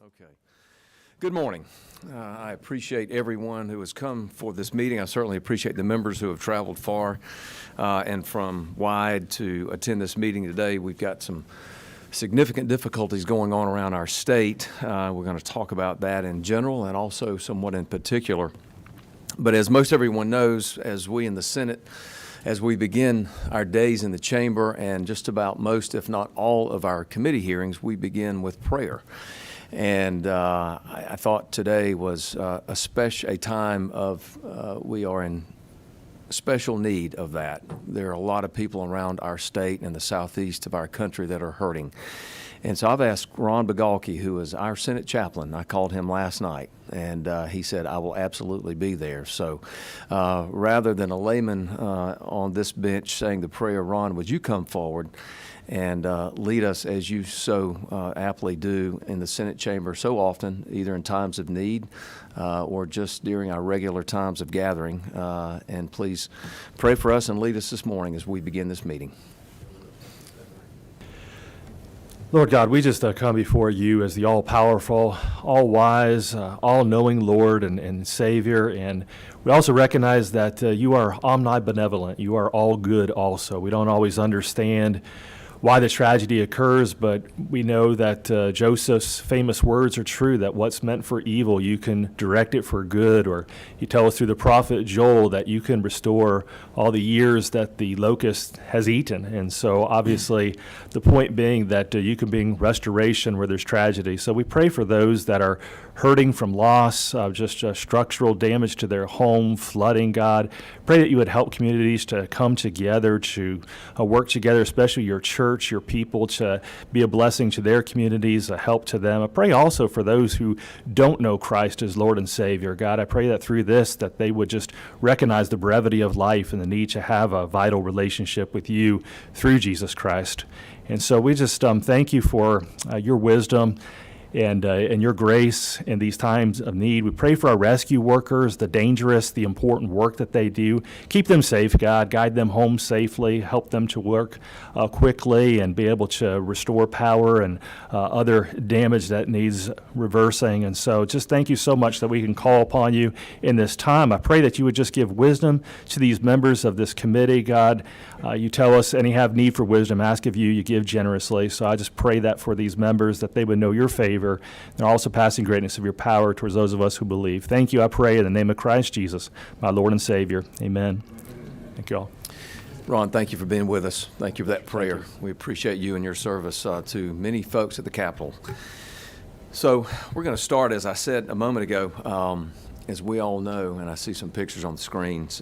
Okay. Good morning. I appreciate everyone who has come for this meeting. I certainly appreciate the members who have traveled far and from wide to attend this meeting today. We've got some significant difficulties going on around our state. We're going to talk about that in general and also somewhat in particular. But as most everyone knows, as we in the Senate, as we begin our days in the chamber and just about most, if not all, of our committee hearings, we begin with prayer. And I thought today was a time of, we are in special need of that. There are a lot of people around our state and the southeast of our country that are hurting. And so I've asked Ron Bagalki, who is our Senate chaplain, I called him last night, and he said, I will absolutely be there. So rather than a layman on this bench saying the prayer, Ron, would you come forward and lead us as you so aptly do in the Senate chamber so often, either in times of need or just during our regular times of gathering. And please pray for us and lead us this morning as we begin this meeting. Lord God, we just come before you as the all-powerful, all-wise, all-knowing Lord and Savior, and we also recognize that you are omnibenevolent. You are all good also. We don't always understand why the tragedy occurs, but we know that Joseph's famous words are true, that what's meant for evil, you can direct it for good, or you tell us through the prophet Joel that you can restore all the years that the locust has eaten. And so obviously the point being that you can bring restoration where there's tragedy. So we pray for those that are hurting from loss, just structural damage to their home, flooding, God. Pray that you would help communities to come together, to work together, especially your church, your people, to be a blessing to their communities, a help to them. I pray also for those who don't know Christ as Lord and Savior. God, I pray that through this, that they would just recognize the brevity of life and the need to have a vital relationship with you through Jesus Christ. And so we just thank you for your wisdom and your grace in these times of need. We pray for our rescue workers, the dangerous, the important work that they do. Keep them safe, God. Guide them home safely. Help them to work quickly and be able to restore power and other damage that needs reversing. And so just thank you so much that we can call upon you in this time. I pray that you would just give wisdom to these members of this committee, God. You tell us any have need for wisdom, ask of you, you give generously. So I just pray that for these members, that they would know your favor. And also passing greatness of your power towards those of us who believe. Thank you, I pray, in the name of Christ Jesus, my Lord and Savior. Amen. Thank you all. Ron, thank you for being with us. Thank you for that prayer. We appreciate you and your service to many folks at the Capitol. So we're going to start, as I said a moment ago, as we all know, and I see some pictures on the screens,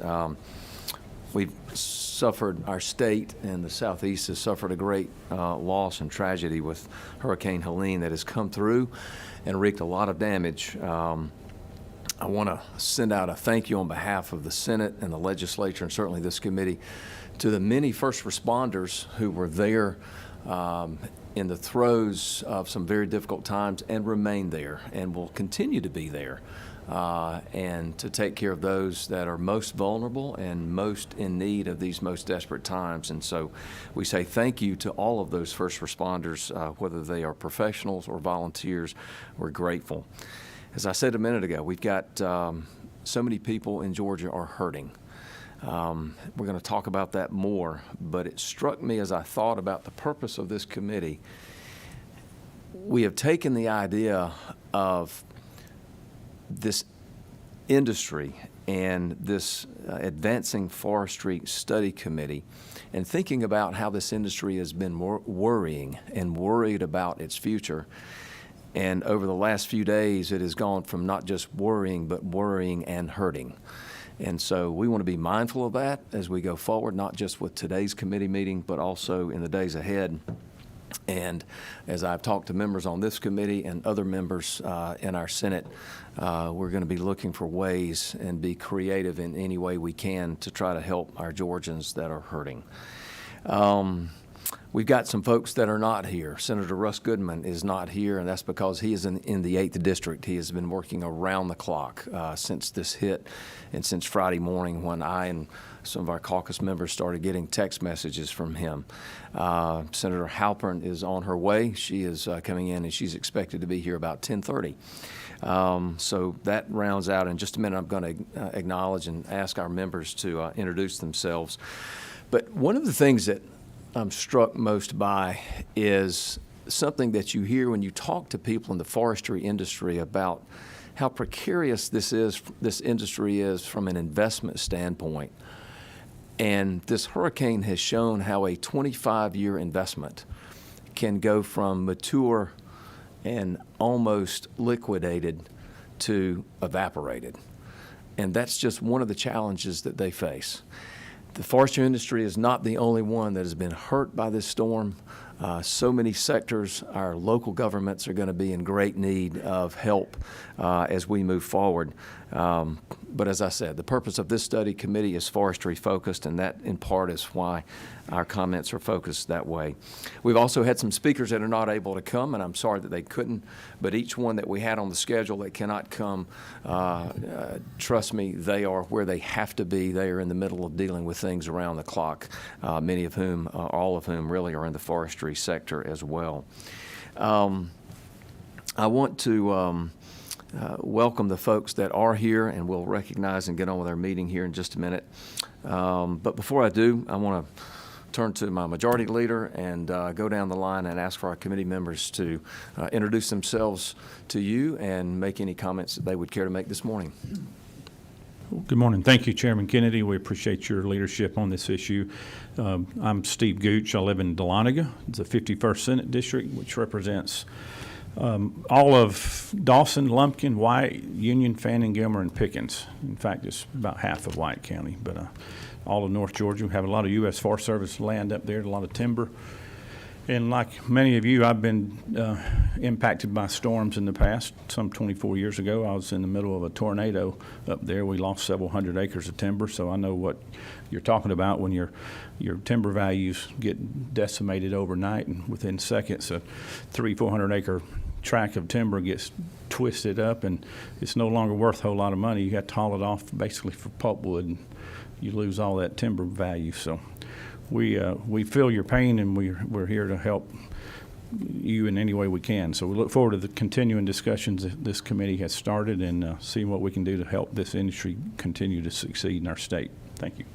we've suffered, our state and the Southeast has suffered a great loss and tragedy with Hurricane Helene that has come through and wreaked a lot of damage. I want to send out a thank you on behalf of the Senate and the legislature and certainly this committee to the many first responders who were there in the throes of some very difficult times and remain there and will continue to be there. And to take care of those that are most vulnerable and most in need of these most desperate times. And so we say thank you to all of those first responders, whether they are professionals or volunteers. We're grateful. As I said a minute ago, we've got so many people in Georgia are hurting. We're going to talk about that more, but it struck me as I thought about the purpose of this committee. We have taken the idea of this industry and this Advancing Forestry Study Committee and thinking about how this industry has been worrying and worried about its future. And over the last few days, it has gone from not just worrying, but worrying and hurting. And so we want to be mindful of that as we go forward, not just with today's committee meeting, but also in the days ahead. And as I've talked to members on this committee and other members in our Senate, we're going to be looking for ways and be creative in any way we can to try to help our Georgians that are hurting. We've got some folks that are not here. Senator Russ Goodman is not here, and that's because he is in the 8th District. He has been working around the clock since this hit and since Friday morning when I and some of our caucus members started getting text messages from him. Senator Halpern is on her way. She is coming in, and she's expected to be here about 10:30. So that rounds out. In just a minute, I'm going to acknowledge and ask our members to introduce themselves. But one of the things that I'm struck most by is something that you hear when you talk to people in the forestry industry about how precarious this industry is from an investment standpoint. And this hurricane has shown how a 25-year investment can go from mature and almost liquidated to evaporated. And that's just one of the challenges that they face. The forestry industry is not the only one that has been hurt by this storm. So many sectors, our local governments are going to be in great need of help as we move forward. But as I said, the purpose of this study committee is forestry focused, and that in part is why our comments are focused that way. We've also had some speakers that are not able to come, and I'm sorry that they couldn't, but each one that we had on the schedule that cannot come, trust me, they are where they have to be. They are in the middle of dealing with things around the clock, many of whom, all of whom really are in the forestry sector as well. I want to welcome the folks that are here, and we'll recognize and get on with our meeting here in just a minute. But before I do, I want to turn to my majority leader and go down the line and ask for our committee members to introduce themselves to you and make any comments that they would care to make this morning. Good morning. Thank you, Chairman Kennedy. We appreciate your leadership on this issue. I'm Steve Gooch. I live in Dahlonega. It's the 51st Senate District, which represents all of Dawson, Lumpkin, White, Union, Fannin, Gilmer, and Pickens. In fact, it's about half of White County, but all of North Georgia. We have a lot of U.S. Forest Service land up there, a lot of timber. And like many of you, I've been impacted by storms in the past. Some 24 years ago, I was in the middle of a tornado up there. We lost several hundred acres of timber, so I know what you're talking about when your timber values get decimated overnight, and within seconds, a 300-400 acre tract of timber gets twisted up, and it's no longer worth a whole lot of money. You got to haul it off basically for pulpwood, and you lose all that timber value. So we feel your pain, and we're here to help you in any way we can. So we look forward to the continuing discussions that this committee has started, and seeing what we can do to help this industry continue to succeed in our state. Thank you.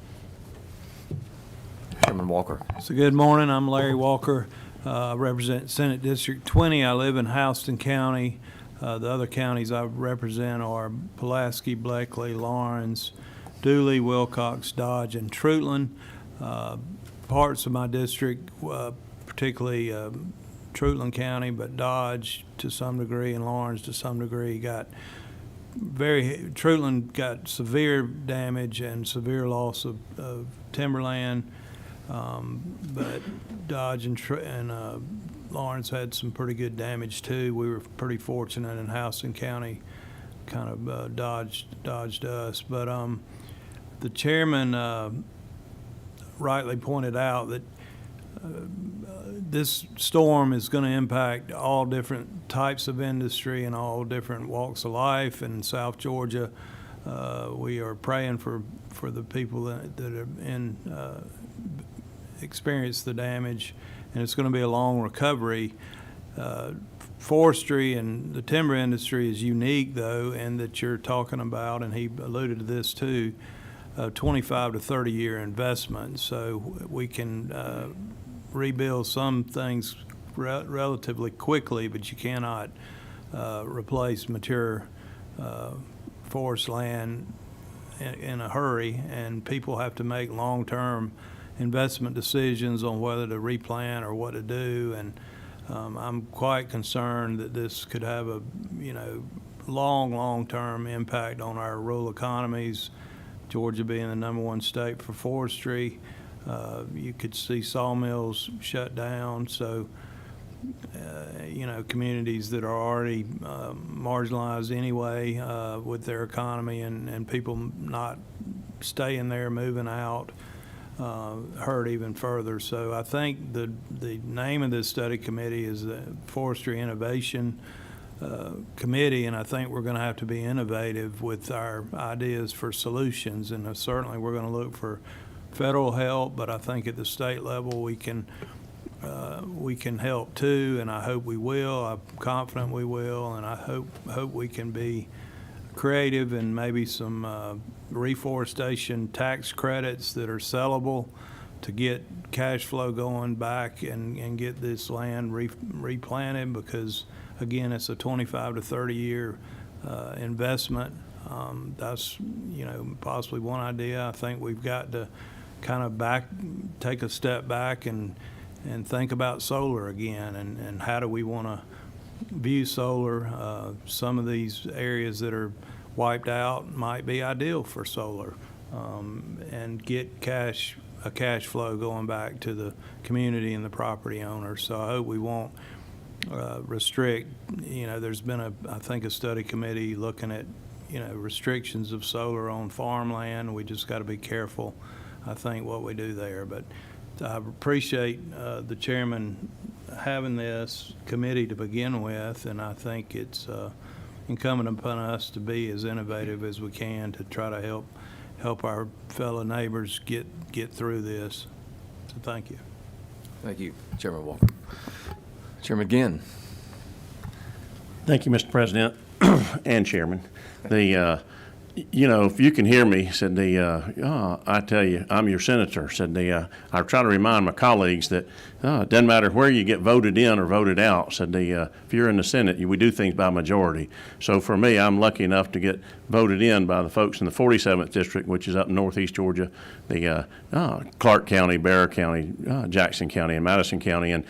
Chairman Walker. So good morning. I'm Larry Walker. I represent Senate District 20. I live in Houston County. The other counties I represent are Pulaski, Bleckley, Lawrence, Dooley, Wilcox, Dodge, and Treutlen. Parts of my district, particularly Treutlen County, but Dodge to some degree and Lawrence to some degree, Treutlen got severe damage and severe loss of timberland, but Dodge and Lawrence had some pretty good damage too. We were pretty fortunate in Houston County, kind of dodged us, but the chairman rightly pointed out that this storm is going to impact all different types of industry and all different walks of life in South Georgia. We are praying for the people that are in experience the damage, and it's going to be a long recovery. Forestry and the timber industry is unique, though, in that you're talking about, and he alluded to this too, 25 to 30 year investment. So we can rebuild some things relatively quickly, but you cannot replace mature forest land in a hurry, and people have to make long-term investment decisions on whether to replant or what to do. And I'm quite concerned that this could have a long-term impact on our rural economies. Georgia being the #1 state for forestry, you could see sawmills shut down. So, communities that are already marginalized anyway with their economy, and people not staying there, moving out. hurt even further. So I think the name of this study committee is the Forestry Innovation Committee, and I think we're going to have to be innovative with our ideas for solutions. And certainly we're going to look for federal help, but I think at the state level we can help too, and I hope we will. I'm confident we will, and I hope we can be creative and maybe some reforestation tax credits that are sellable to get cash flow going back and get this land replanted, because again, it's a 25 to 30 year investment. That's, possibly one idea. I think we've got to kind of take a step back and think about solar again, and how do we want to view solar. Some of these areas that are wiped out might be ideal for solar, and get a cash flow going back to the community and the property owners. So I hope we won't restrict. There's been I think a study committee looking at restrictions of solar on farmland. We just got to be careful, I think, what we do there. But I appreciate the chairman having this committee to begin with, and I think it's incumbent upon us to be as innovative as we can to try to help our fellow neighbors get through this. So thank you. Thank you, Chairman Walker. Chairman Ginn. Thank you, Mr. President and Chairman. If you can hear me, said I tell you, I'm your senator. Said I try to remind my colleagues that it doesn't matter where you get voted in or voted out. Said if you're in the Senate, we do things by majority. So for me, I'm lucky enough to get voted in by the folks in the 47th district, which is up in northeast Georgia, the Clark County, Bear County, Jackson County, and Madison County, and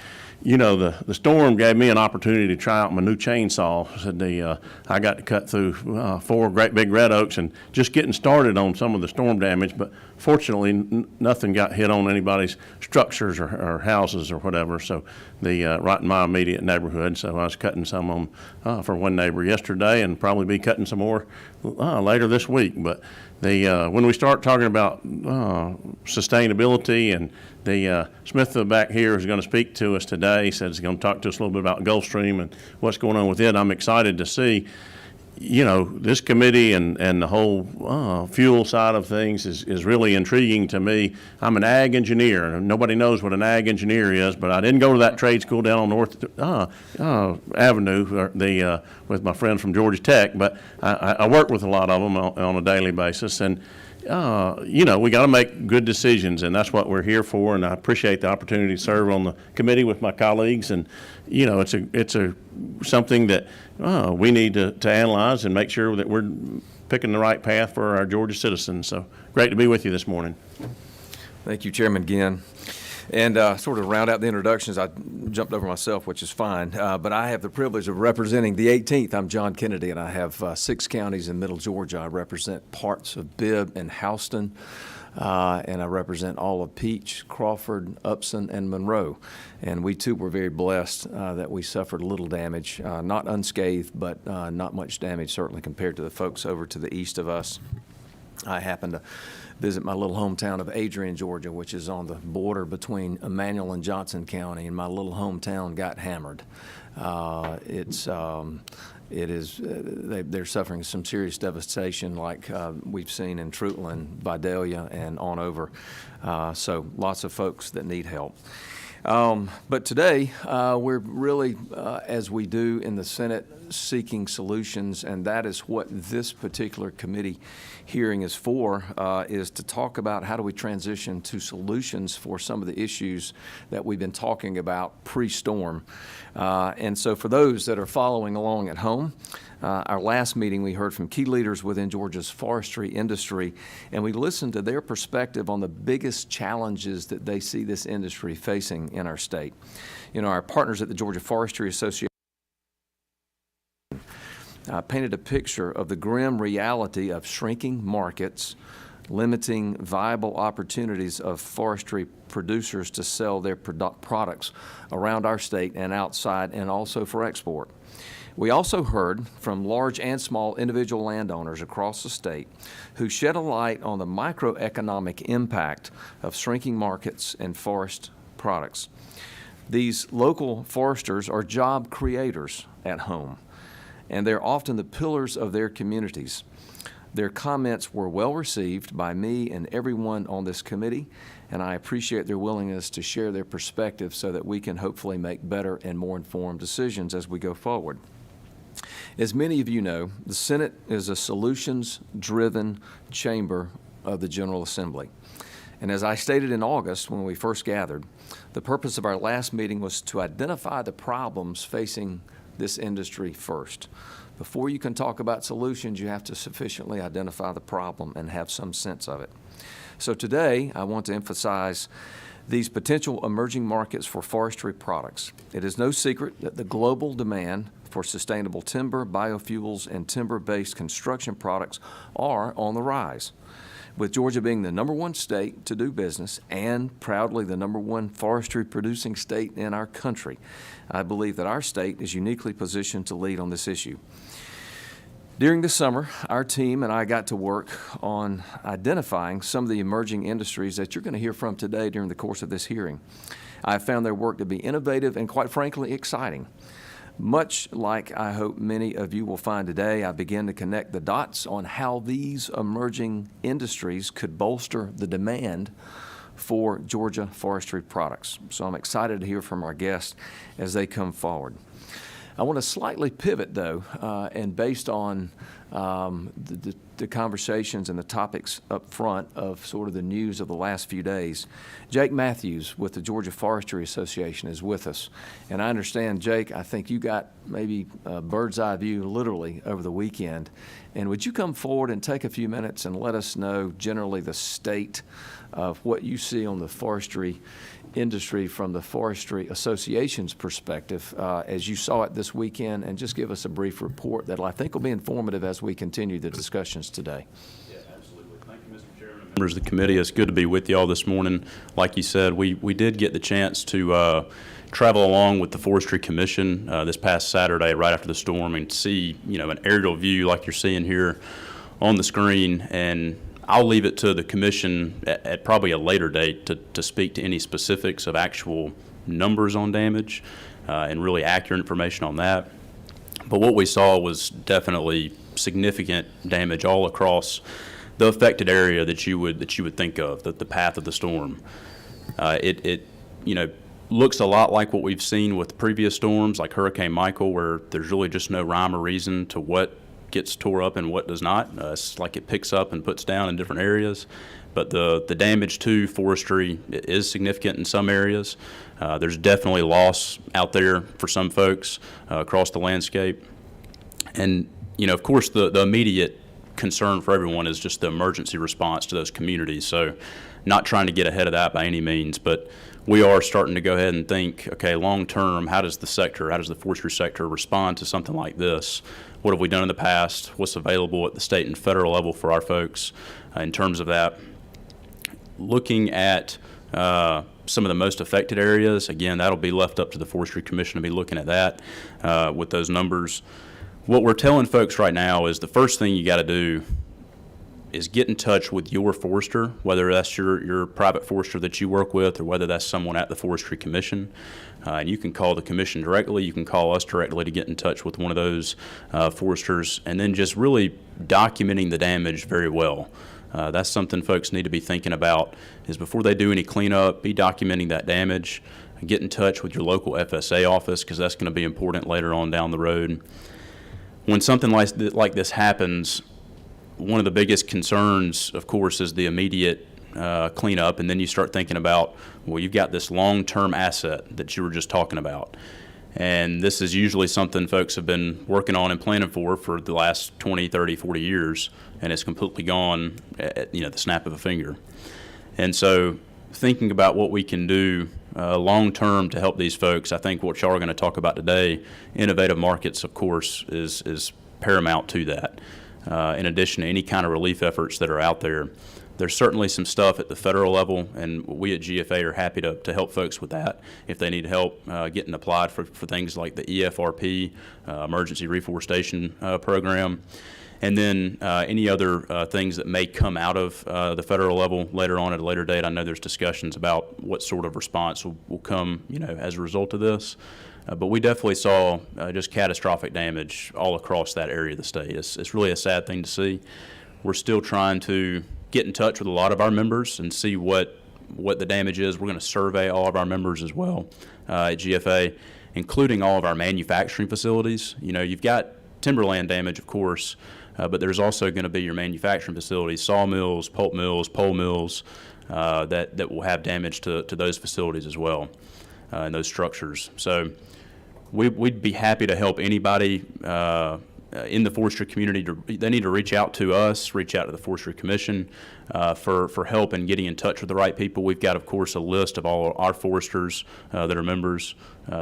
the storm gave me an opportunity to try out my new chainsaw. Said I got to cut through 4 great big red oaks and just getting started on some of the storm damage. But fortunately, nothing got hit on anybody's structures or houses or whatever. So right in my immediate neighborhood. So I was cutting some on for one neighbor yesterday, and probably be cutting some more later this week. But when we start talking about sustainability, and Smith back here is going to speak to us today. He said he's going to talk to us a little bit about Gulfstream and what's going on with it. I'm excited to see, this committee and the whole fuel side of things is really intriguing to me. I'm an ag engineer, and nobody knows what an ag engineer is, but I didn't go to that trade school down on North Avenue with my friends from Georgia Tech, but I work with a lot of them on a daily basis. And we got to make good decisions, and that's what we're here for. And I appreciate the opportunity to serve on the committee with my colleagues. And it's something that we need to analyze and make sure that we're picking the right path for our Georgia citizens. So great to be with you this morning. Thank you, Chairman Ginn. And sort of round out the introductions, I jumped over myself, which is fine. But I have the privilege of representing the 18th. I'm John Kennedy, and I have 6 counties in Middle Georgia. I represent parts of Bibb and Houston, and I represent all of Peach, Crawford, Upson, and Monroe. And we, too, were very blessed that we suffered little damage, not unscathed, but not much damage, certainly compared to the folks over to the east of us. I happened to visit my little hometown of Adrian, Georgia, which is on the border between Emanuel and Johnson County, and my little hometown got hammered. They're suffering some serious devastation like we've seen in Fruitland, Vidalia, and on over. So lots of folks that need help. But today, we're really, as we do in the Senate, seeking solutions, and that is what this particular committee hearing is for, is to talk about how do we transition to solutions for some of the issues that we've been talking about pre-storm. And so for those that are following along at home, our last meeting, we heard from key leaders within Georgia's forestry industry, and we listened to their perspective on the biggest challenges that they see this industry facing in our state. Our partners at the Georgia Forestry Association painted a picture of the grim reality of shrinking markets, limiting viable opportunities of forestry producers to sell their products around our state and outside, and also for export. We also heard from large and small individual landowners across the state who shed a light on the microeconomic impact of shrinking markets and forest products. These local foresters are job creators at home, and they're often the pillars of their communities. Their comments were well received by me and everyone on this committee, and I appreciate their willingness to share their perspective so that we can hopefully make better and more informed decisions as we go forward. As many of you know, the Senate is a solutions-driven chamber of the General Assembly. And as I stated in August when we first gathered, the purpose of our last meeting was to identify the problems facing this industry first. Before you can talk about solutions, you have to sufficiently identify the problem and have some sense of it. So today, I want to emphasize these potential emerging markets for forestry products. It is no secret that the global demand for sustainable timber, biofuels, and timber-based construction products are on the rise. With Georgia being the #1 state to do business and proudly the #1 forestry producing state in our country, I believe that our state is uniquely positioned to lead on this issue. During the summer, our team and I got to work on identifying some of the emerging industries that you're going to hear from today during the course of this hearing. I found their work to be innovative and, quite frankly, exciting. Much like I hope many of you will find today, I began to connect the dots on how these emerging industries could bolster the demand for Georgia forestry products. So I'm excited to hear from our guests as they come forward. I want to slightly pivot, though, and based on the conversations and the topics up front of sort of the news of the last few days, Jake Matthews with the Georgia Forestry Association is with us. And I understand, Jake, I think you got maybe a bird's eye view literally over the weekend. And would you come forward and take a few minutes and let us know generally the state of what you see on the forestry industry from the Forestry Association's perspective as you saw it this weekend, and just give us a brief report that I think will be informative as we continue the discussions today. Yeah, absolutely. Thank you, Mr. Chairman. Members of the committee, it's good to be with you all this morning. Like you said, we did get the chance to travel along with the Forestry Commission this past Saturday right after the storm and see, an aerial view like you're seeing here on the screen. And I'll leave it to the commission at probably a later date to speak to any specifics of actual numbers on damage and really accurate information on that. But what we saw was definitely significant damage all across the affected area that you would think of, the path of the storm. It looks a lot like what we've seen with previous storms, like Hurricane Michael, where there's really just no rhyme or reason to what gets tore up and what does not. It's like it picks up and puts down in different areas. But the damage to forestry is significant in some areas. There's definitely loss out there for some folks across the landscape. And, of course, the immediate concern for everyone is just the emergency response to those communities. So not trying to get ahead of that by any means, but we are starting to go ahead and think, okay, long term, how does the forestry sector respond to something like this? What have we done in the past? What's available at the state and federal level for our folks in terms of that? Looking at some of the most affected areas, again, that'll be left up to the Forestry Commission to be looking at that with those numbers. What we're telling folks right now is the first thing you got to do is get in touch with your forester, whether that's your private forester that you work with or whether that's someone at the Forestry Commission. And you can call the commission directly. You can call us directly to get in touch with one of those foresters, and then just really documenting the damage very well. That's something folks need to be thinking about, is before they do any cleanup, be documenting that damage. Get in touch with your local FSA office, because that's going to be important later on down the road. When something like this happens, one of the biggest concerns, of course, is the immediate cleanup, and then you start thinking about, well, you've got this long-term asset that you were just talking about. And this is usually something folks have been working on and planning for the last 20, 30, 40 years, and it's completely gone at the snap of a finger. And so thinking about what we can do long-term to help these folks, I think what y'all are going to talk about today, innovative markets, of course, is paramount to that. In addition to any kind of relief efforts that are out there, There's certainly some stuff at the federal level, and we at GFA are happy to help folks with that if they need help getting applied for things like the EFRP, Emergency Reforestation Program. And then any other things that may come out of the federal level later on at a later date. I know there's discussions about what sort of response will come, as a result of this. But we definitely saw just catastrophic damage all across that area of the state. It's really a sad thing to see. We're still trying to get in touch with a lot of our members and see what the damage is. We're going to survey all of our members as well at GFA, including all of our manufacturing facilities. You've got timberland damage, of course, but there's also going to be your manufacturing facilities, sawmills, pulp mills, pole mills, that will have damage to those facilities as well, and those structures. So we'd be happy to help anybody in the forestry community. They need to reach out to us, reach out to the Forestry Commission for help in getting in touch with the right people. We've got, of course, a list of all our foresters that are members,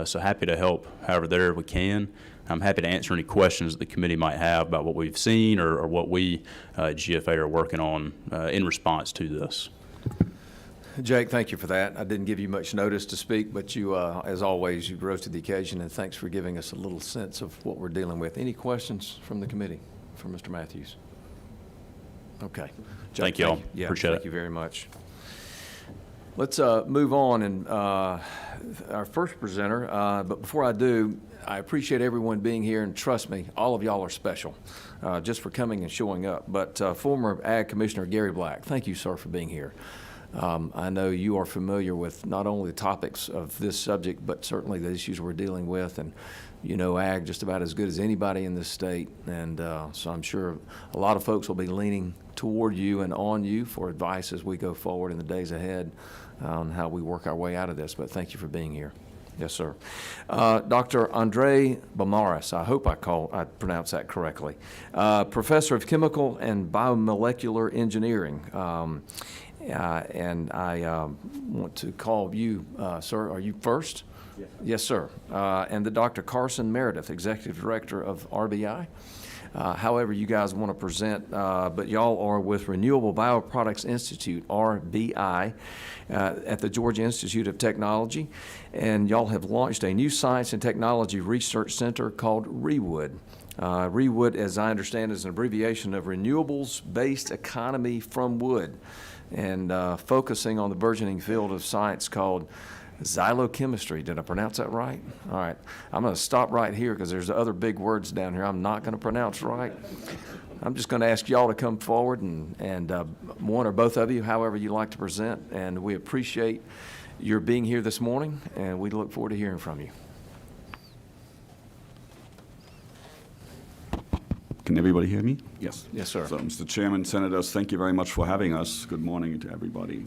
so happy to help however there we can. I'm happy to answer any questions that the committee might have about what we've seen or what we at GFA are working on in response to this. Jake, thank you for that. I didn't give you much notice to speak, but you, as always, you rose to the occasion, and thanks for giving us a little sense of what we're dealing with. Any questions from the committee, for Mr. Matthews? Okay. Jake, Thank you all. Yeah, Appreciate thank it. you very much. Let's move on, and our first presenter, but before I do, I appreciate everyone being here, and trust me, all of y'all are special, just for coming and showing up. But former Ag Commissioner Gary Black, thank you, sir, for being here. I know you are familiar with not only the topics of this subject, but certainly the issues we're dealing with, and you know ag just about as good as anybody in this state, and so I'm sure a lot of folks will be leaning toward you and on you for advice as we go forward in the days ahead on how we work our way out of this, but thank you for being here. Yes, sir. Dr. Andre Beaumaris, I hope I pronounced that correctly, Professor of Chemical and Biomolecular Engineering. And I want to call you, sir, are you first? Yes, yes, sir. And the Dr. Carson Meredith, Executive Director of RBI. However you guys want to present, but y'all are with Renewable Bioproducts Institute, RBI, at the Georgia Institute of Technology, and y'all have launched a new science and technology research center called REWOOD. REWOOD, as I understand, is an abbreviation of Renewables-Based Economy from Wood, and focusing on the burgeoning field of science called xylochemistry. Did I pronounce that right? All right. I'm going to stop right here because there's other big words down here I'm not going to pronounce right. I'm just going to ask y'all to come forward and one or both of you, however you like to present. And we appreciate your being here this morning, and we look forward to hearing from you. Can everybody hear me? Yes. Yes, sir. So, Mr. Chairman, Senators, thank you very much for having us. Good morning to everybody.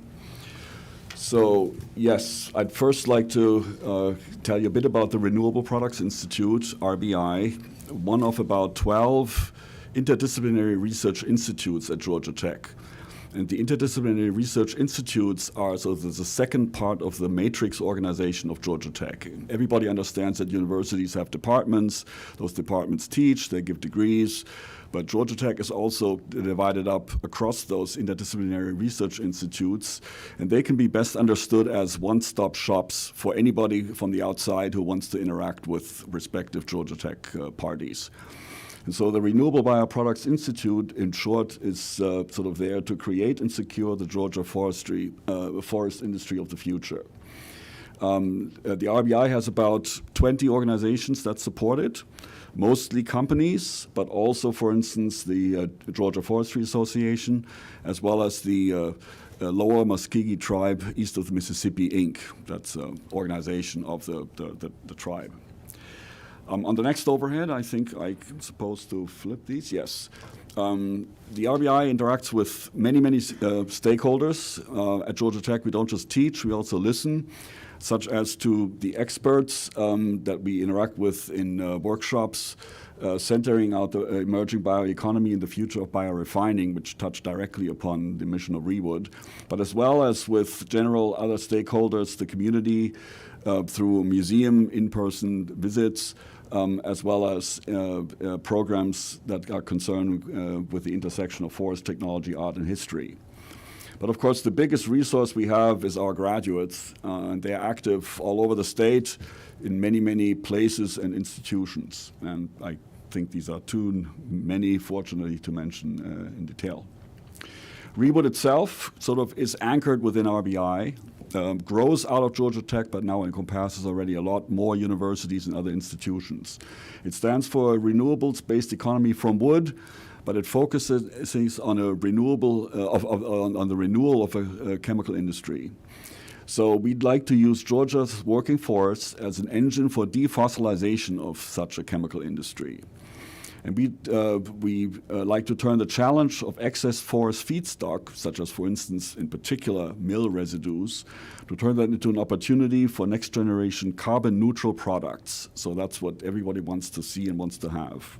So, yes, I'd first like to tell you a bit about the Renewable Products Institute, RBI, one of about 12 interdisciplinary research institutes at Georgia Tech. And the interdisciplinary research institutes are the second part of the matrix organization of Georgia Tech. Everybody understands that universities have departments. Those departments teach, they give degrees. But Georgia Tech is also divided up across those interdisciplinary research institutes, and they can be best understood as one-stop shops for anybody from the outside who wants to interact with respective Georgia Tech parties. And so the Renewable Bioproducts Institute, in short, is sort of there to create and secure the Georgia forest industry of the future. The RBI has about 20 organizations that support it, mostly companies, but also, for instance, the Georgia Forestry Association, as well as the Lower Muscogee Tribe East of the Mississippi, Inc. That's an organization of the tribe. On the next overhead, I think I'm supposed to flip these. Yes. The RBI interacts with many stakeholders. At Georgia Tech, we don't just teach, we also listen, such as to the experts that we interact with in workshops centering out the emerging bioeconomy and the future of biorefining, which touch directly upon the mission of REWOOD, but as well as with general other stakeholders, the community, through museum in-person visits, as well as programs that are concerned with the intersection of forest technology, art, and history. But of course, the biggest resource we have is our graduates, and they're active all over the state in many, many places and institutions. And I think these are too many, fortunately, to mention in detail. ReWood itself sort of is anchored within RBI, grows out of Georgia Tech, but now encompasses already a lot more universities and other institutions. It stands for Renewables-Based Economy from Wood, but it focuses on a renewable, on the renewal of a chemical industry. So we'd like to use Georgia's working forest as an engine for defossilization of such a chemical industry. And we like to turn the challenge of excess forest feedstock, such as, for instance, in particular, mill residues, to turn that into an opportunity for next generation carbon neutral products. So that's what everybody wants to see and wants to have.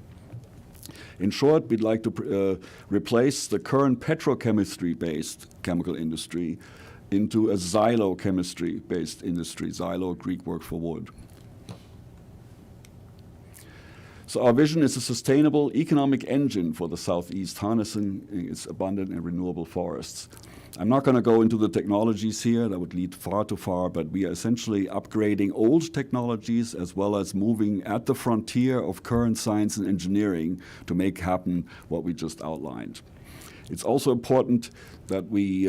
In short, we'd like to replace the current petrochemistry-based chemical industry into a xylochemistry-based industry. Xylo, Greek word for wood. So our vision is a sustainable economic engine for the Southeast, harnessing its abundant and renewable forests. I'm not going to go into the technologies here, that would lead far too far, but we are essentially upgrading old technologies as well as moving at the frontier of current science and engineering to make happen what we just outlined. It's also important that we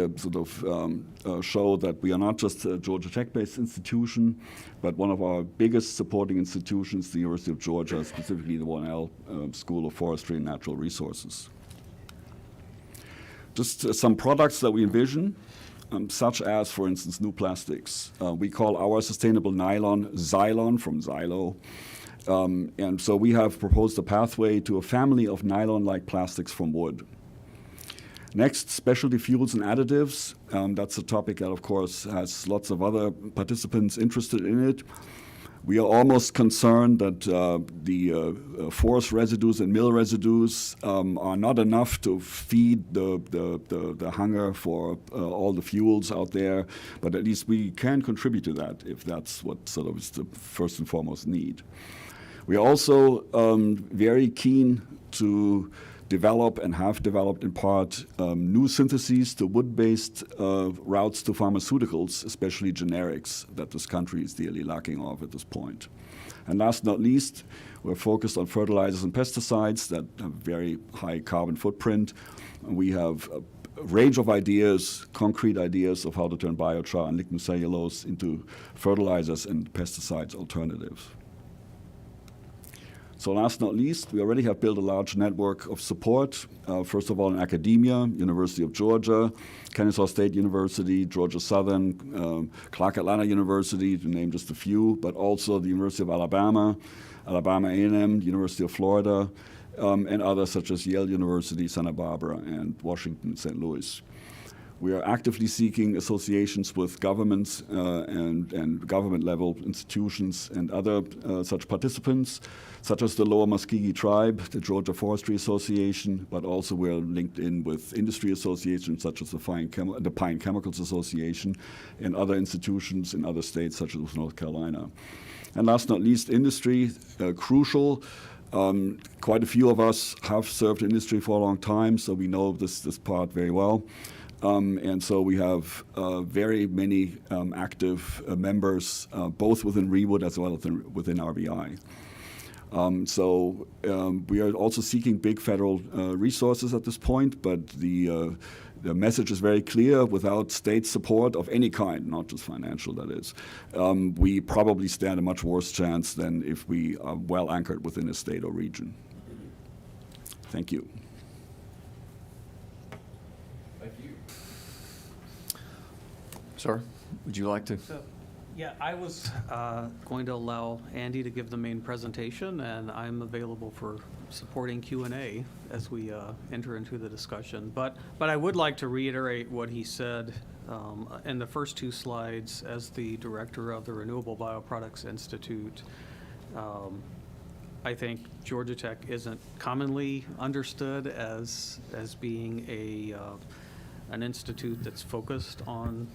show that we are not just a Georgia Tech-based institution, but one of our biggest supporting institutions, the University of Georgia, specifically the 1L School of Forestry and Natural Resources. Just some products that we envision, such as, for instance, new plastics. We call our sustainable nylon Xylon from Xylo. And so we have proposed a pathway to a family of nylon-like plastics from wood. Next, specialty fuels and additives. That's a topic that, of course, has lots of other participants interested in it. We are almost concerned that the forest residues and mill residues are not enough to feed the hunger for all the fuels out there, but at least we can contribute to that if that's what sort of is the first and foremost need. We are also very keen to develop and have developed in part new syntheses to wood-based routes to pharmaceuticals, especially generics, that this country is dearly lacking of at this point. And last but not least, we're focused on fertilizers and pesticides that have very high carbon footprint. And we have a range of ideas, concrete ideas of how to turn biochar and lignin cellulose into fertilizers and pesticides alternatives. So last but not least, we already have built a large network of support, first of all in academia, University of Georgia, Kennesaw State University, Georgia Southern, Clark Atlanta University, to name just a few, but also the University of Alabama, Alabama A&M, University of Florida, and others such as Yale University, Santa Barbara, and Washington, St. Louis. We are actively seeking associations with governments and government-level institutions and other such participants, such as the Lower Muskogee Tribe, the Georgia Forestry Association, but also we're linked in with industry associations such as the Pine Chemicals Association and other institutions in other states such as North Carolina. And last but not least, industry, crucial. Quite a few of us have served industry for a long time, so we know this part very well. And so we have very many active members, both within ReWood as well as within RBI. We are also seeking big federal resources at this point, but the message is very clear. Without state support of any kind, not just financial, that is, we probably stand a much worse chance than if we are well anchored within a state or region. Thank you. Sir, would you like to? Yeah, I was going to allow Andy to give the main presentation, and I'm available for supporting Q&A as we enter into the discussion. But I would like to reiterate what he said in the first two slides as the director of the Renewable Bioproducts Institute. I think Georgia Tech isn't commonly understood as being an institute that's focused on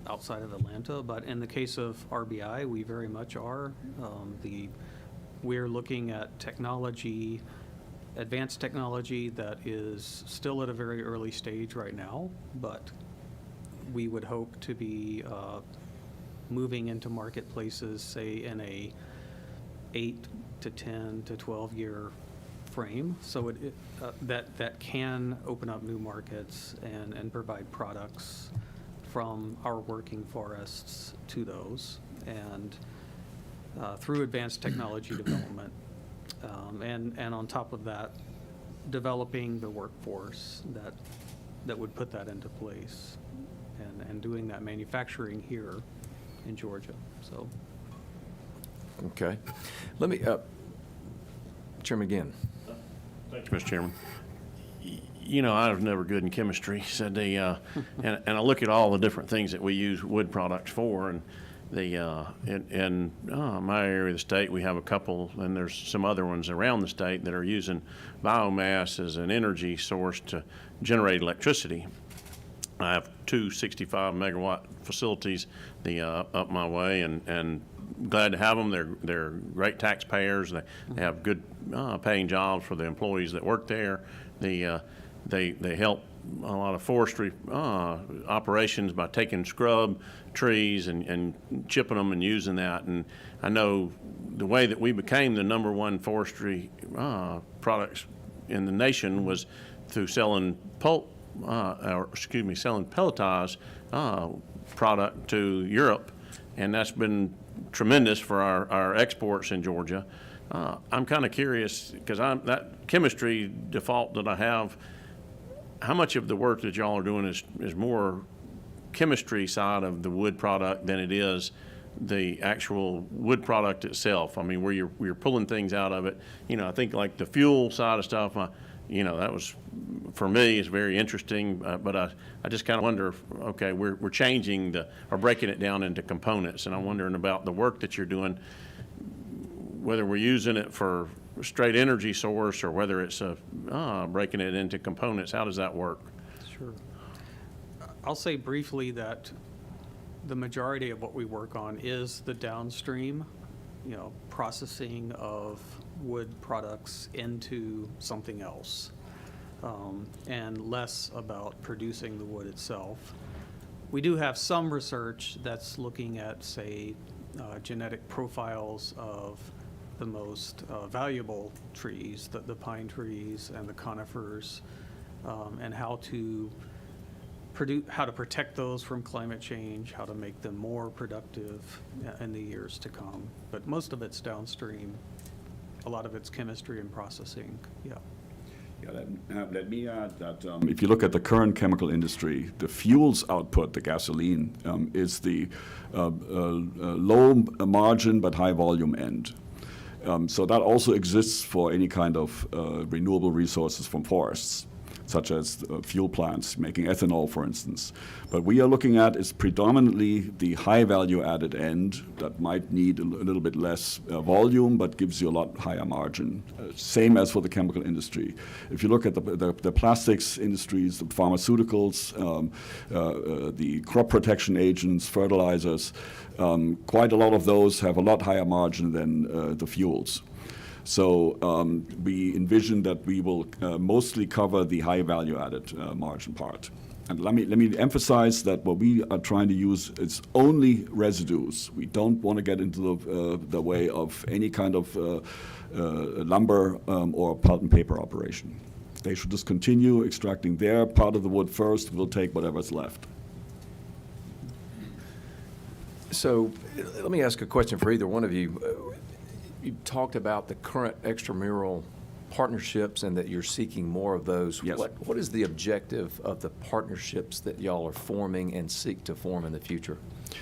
outside of Atlanta, but in the case of RBI, we very much are. We're looking at technology, advanced technology that is still at a very early stage right now, but we would hope to be moving into marketplaces, say, in a 8 to 10 to 12-year frame. So that can open up new markets and provide products from our working forests to those, and through advanced technology development. And on top of that, developing the workforce that would put that into place, and doing that manufacturing here in Georgia. So, Okay. Let me, Chairman Ginn. Thanks, Mr. Chairman. You know, I was never good in chemistry, so and I look at all the different things that we use wood products for, and in my area of the state, we have a couple, and there's some other ones around the state that are using biomass as an energy source to generate electricity. I have two 65-megawatt facilities up my way, and glad to have them. They're great taxpayers. They have good paying jobs for the employees that work there. They help a lot of forestry operations by taking scrub trees and chipping them and using that. And I know the way that we became the #1 forestry products in the nation was through selling selling pelletized product to Europe, and that's been tremendous for our exports in Georgia. I'm kind of curious, because that chemistry default that I have, how much of the work that y'all are doing is more chemistry side of the wood product than it is the actual wood product itself? I mean, where you're pulling things out of it. You know, I think like the fuel side of stuff, that was, for me, is very interesting, but I just kind of wonder, okay, we're changing or breaking it down into components, and I'm wondering about the work that you're doing, whether we're using it for straight energy source or whether it's breaking it into components. How does that work? sure. I'll say briefly that the majority of what we work on is the downstream, processing of wood products into something else, and less about producing the wood itself. We do have some research that's looking at, say, genetic profiles of the most valuable trees, the pine trees and the conifers, and how to protect those from climate change, how to make them more productive in the years to come. But most of it's downstream. A lot of it's chemistry and processing, yeah. Yeah, let me add that if you look at the current chemical industry, the fuels output, the gasoline, is the low margin but high volume end. So that also exists for any kind of renewable resources from forests, such as fuel plants, making ethanol, for instance. But we are looking at is predominantly the high value added end that might need a little bit less volume, but gives you a lot higher margin. Same as for the chemical industry. If you look at the plastics industries, the pharmaceuticals, the crop protection agents, fertilizers, quite a lot of those have a lot higher margin than the fuels. So we envision that we will mostly cover the high value added margin part. And let me emphasize that what we are trying to use is only residues. We don't want to get into the way of any kind of lumber or pulp and paper operation. They should just continue extracting their part of the wood first. We'll take whatever's left. So let me ask a question for either one of you. You talked about the current extramural partnerships and that you're seeking more of those. Yes. What is the objective of the partnerships that y'all are forming and seek to form in the future?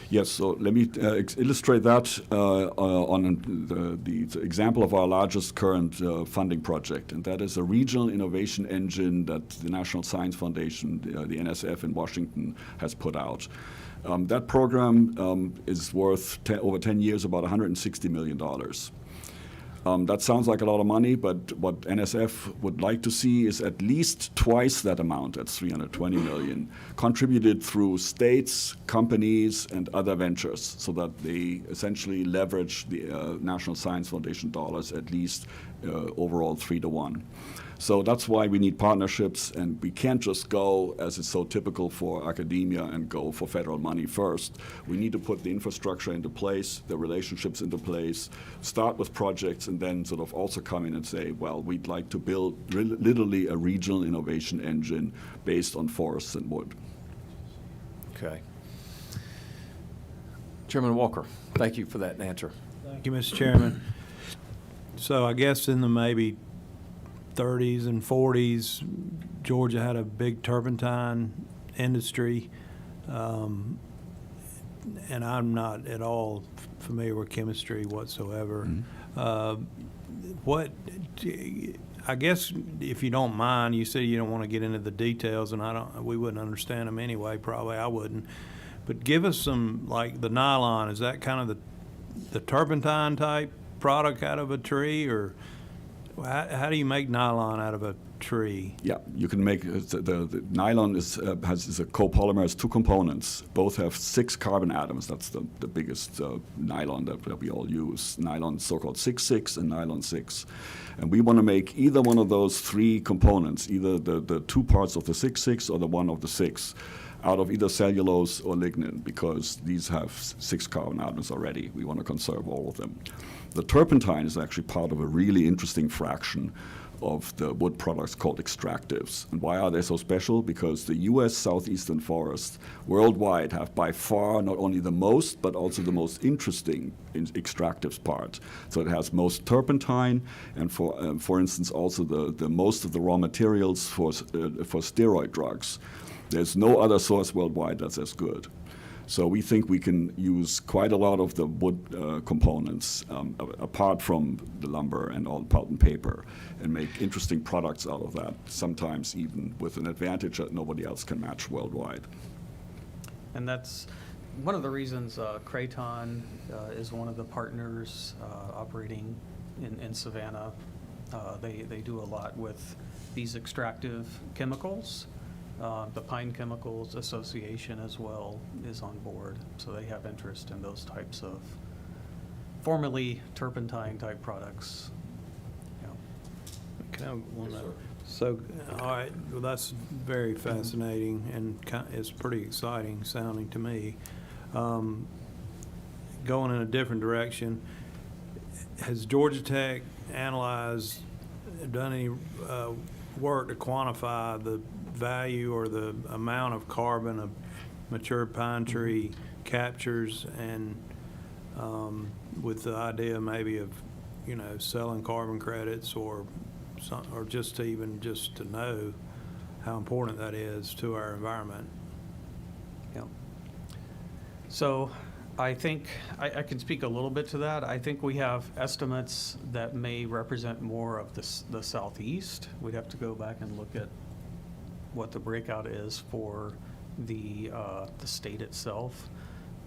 Yes, so let me illustrate that on the example of our largest current funding project, and that is a regional innovation engine that the National Science Foundation, the NSF in Washington, has put out. That program is worth, over 10 years, about $160 million. That sounds like a lot of money, but what NSF would like to see is at least twice that amount, that's $320 million, contributed through states, companies, and other ventures, so that they essentially leverage the National Science Foundation dollars at least overall 3 to 1. So that's why we need partnerships, and we can't just go, as is so typical for academia, and go for federal money first. We need to put the infrastructure into place, the relationships into place, start with projects, and then sort of also come in and say, well, we'd like to build literally a regional innovation engine based on forests and wood. Okay. Chairman Walker, thank you for that answer. Thank you, Mr. Chairman. So I guess in the maybe 30s and 40s, Georgia had a big turpentine industry. And I'm not at all familiar with chemistry whatsoever. I guess if you don't mind, you said you don't want to get into the details, and we wouldn't understand them anyway, probably I wouldn't. But give us some, like the nylon, is that kind of the turpentine type product out of a tree, or how do you make nylon out of a tree? Yeah, you can make the nylon is a copolymer, has two components. Both have 6 carbon atoms. That's the biggest nylon that we all use. Nylon, so-called 6,6 and nylon 6. And we want to make either one of those 3 components, either the 2 parts of the 6,6 or the one of the 6, out of either cellulose or lignin, because these have 6 carbon atoms already. We want to conserve all of them. The turpentine is actually part of a really interesting fraction of the wood products called extractives. And why are they so special? Because the U.S. southeastern forests worldwide have by far not only the most, but also the most interesting extractives part. So it has most turpentine, and for instance, also the most of the raw materials for steroid drugs. There's no other source worldwide that's as good. So we think we can use quite a lot of the wood components, apart from the lumber and all the pulp and paper, and make interesting products out of that, sometimes even with an advantage that nobody else can match worldwide. And that's one of the reasons Kraton is one of the partners operating in Savannah. They do a lot with these extractive chemicals. The Pine Chemicals Association as well is on board, so they have interest in those types of formerly turpentine type products. So, all right, well, that's very fascinating, and it's pretty exciting sounding to me. Going in a different direction, has Georgia Tech analyzed, done any work to quantify the value or the amount of carbon a mature pine tree captures, and with the idea maybe of, selling carbon credits or just to know how important that is to our environment? Yeah. So I think I can speak a little bit to that. I think we have estimates that may represent more of the southeast. We'd have to go back and look at what the breakout is for the state itself.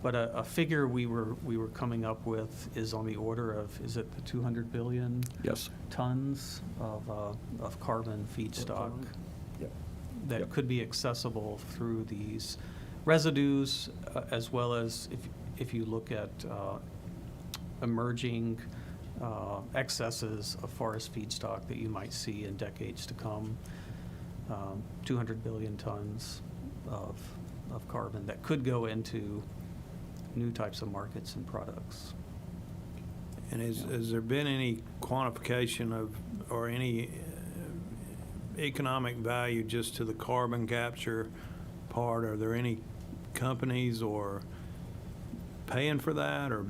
But a figure we were coming up with is on the order of, is it the 200 billion Yes. tons of carbon feedstock Yep. that Yep. could be accessible through these residues, as well as if you look at emerging excesses of forest feedstock that you might see in decades to come. 200 billion tons of carbon that could go into new types of markets and products. And has there been any quantification of, or any economic value just to the carbon capture part? Are there any companies or paying for that, or?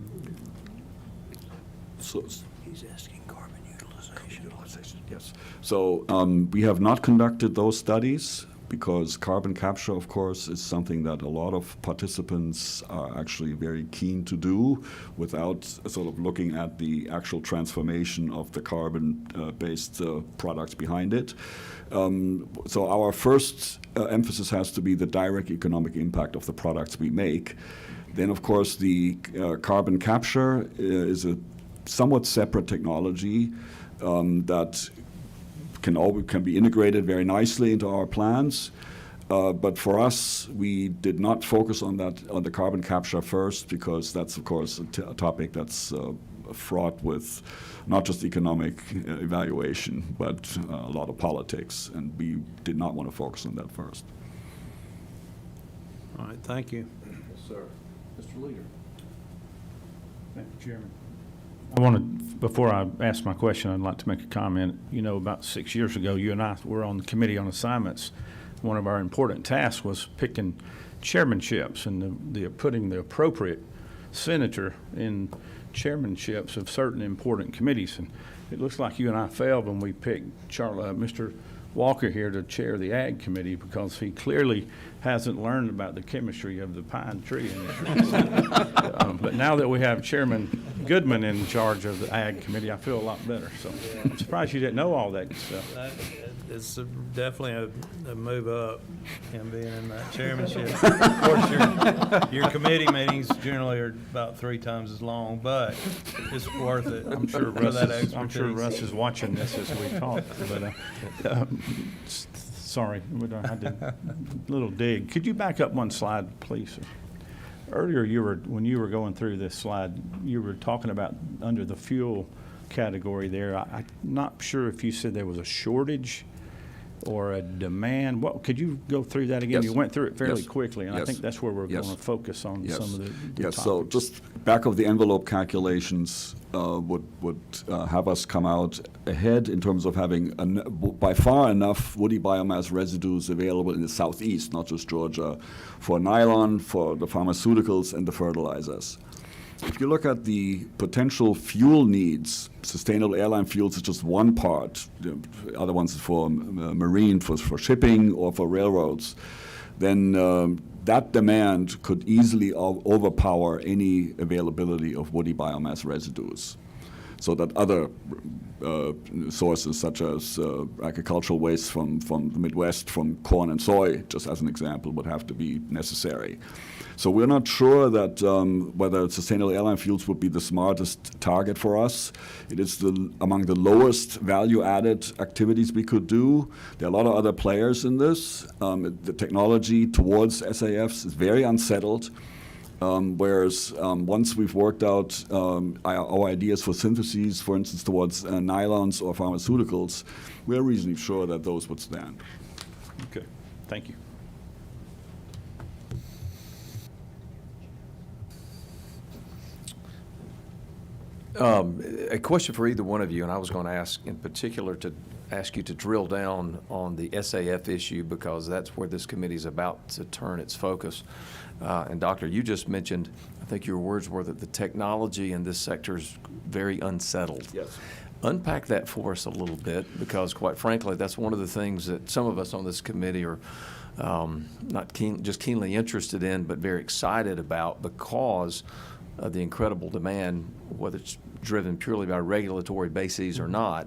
So, He's asking carbon utilization. yes. So we have not conducted those studies, because carbon capture, of course, is something that a lot of participants are actually very keen to do without sort of looking at the actual transformation of the carbon-based products behind it. So our first emphasis has to be the direct economic impact of the products we make. Then, of course, the carbon capture is a somewhat separate technology that can be integrated very nicely into our plans. But for us, we did not focus on the carbon capture first, because that's, of course, a topic that's fraught with not just economic evaluation, but a lot of politics, and we did not want to focus on that first. All right, thank you. Yes, sir. Mr. Leader. Thank you, Chairman. I want to, before I ask my question, I'd like to make a comment. You know, about 6 years ago, you and I were on the Committee on Assignments. One of our important tasks was picking chairmanships and putting the appropriate senator in chairmanships of certain important committees. And it looks like you and I failed when we picked Mr. Walker here to chair the Ag Committee, because he clearly hasn't learned about the chemistry of the pine tree industry. But now that we have Chairman Goodman in charge of the Ag Committee, I feel a lot better. So I'm surprised you didn't know all that stuff. It's definitely a move up, him being in that chairmanship. Of course, your committee meetings generally are about 3 times as long, but it's worth it. I'm sure for that I'm sure expertise. Russ is watching this as we talk. But sorry, I did a little dig. Could you back up one slide, please? Sir? Earlier, when you were going through this slide, you were talking about under the fuel category there. I'm not sure if you said there was a shortage or a demand. What, could you go through that again? Yes. You went through it fairly Yes. quickly, and I Yes. think that's where we're Yes. going to focus on Yes. some of the Yes, topics. so just back of the envelope calculations would have us come out ahead in terms of having by far enough woody biomass residues available in the southeast, not just Georgia, for nylon, for the pharmaceuticals, and the fertilizers. If you look at the potential fuel needs, sustainable airline fuels is just one part. The other ones is for marine, for shipping, or for railroads. Then that demand could easily overpower any availability of woody biomass residues. So that other sources, such as agricultural waste from the Midwest, from corn and soy, just as an example, would have to be necessary. So we're not sure that whether sustainable airline fuels would be the smartest target for us. It is among the lowest value-added activities we could do. There are a lot of other players in this. The technology towards SAFs is very unsettled. Whereas once we've worked out our ideas for syntheses, for instance, towards nylons or pharmaceuticals, we're reasonably sure that those would stand. Okay, thank you. A question for either one of you, and I was going to ask in particular to ask you to drill down on the SAF issue, because that's where this committee is about to turn its focus. And Doctor, you just mentioned, I think your words were that the technology in this sector is very unsettled. Yes. Unpack that for us a little bit, because quite frankly, that's one of the things that some of us on this committee are not just keenly interested in, but very excited about, because of the incredible demand, whether it's driven purely by regulatory bases or not.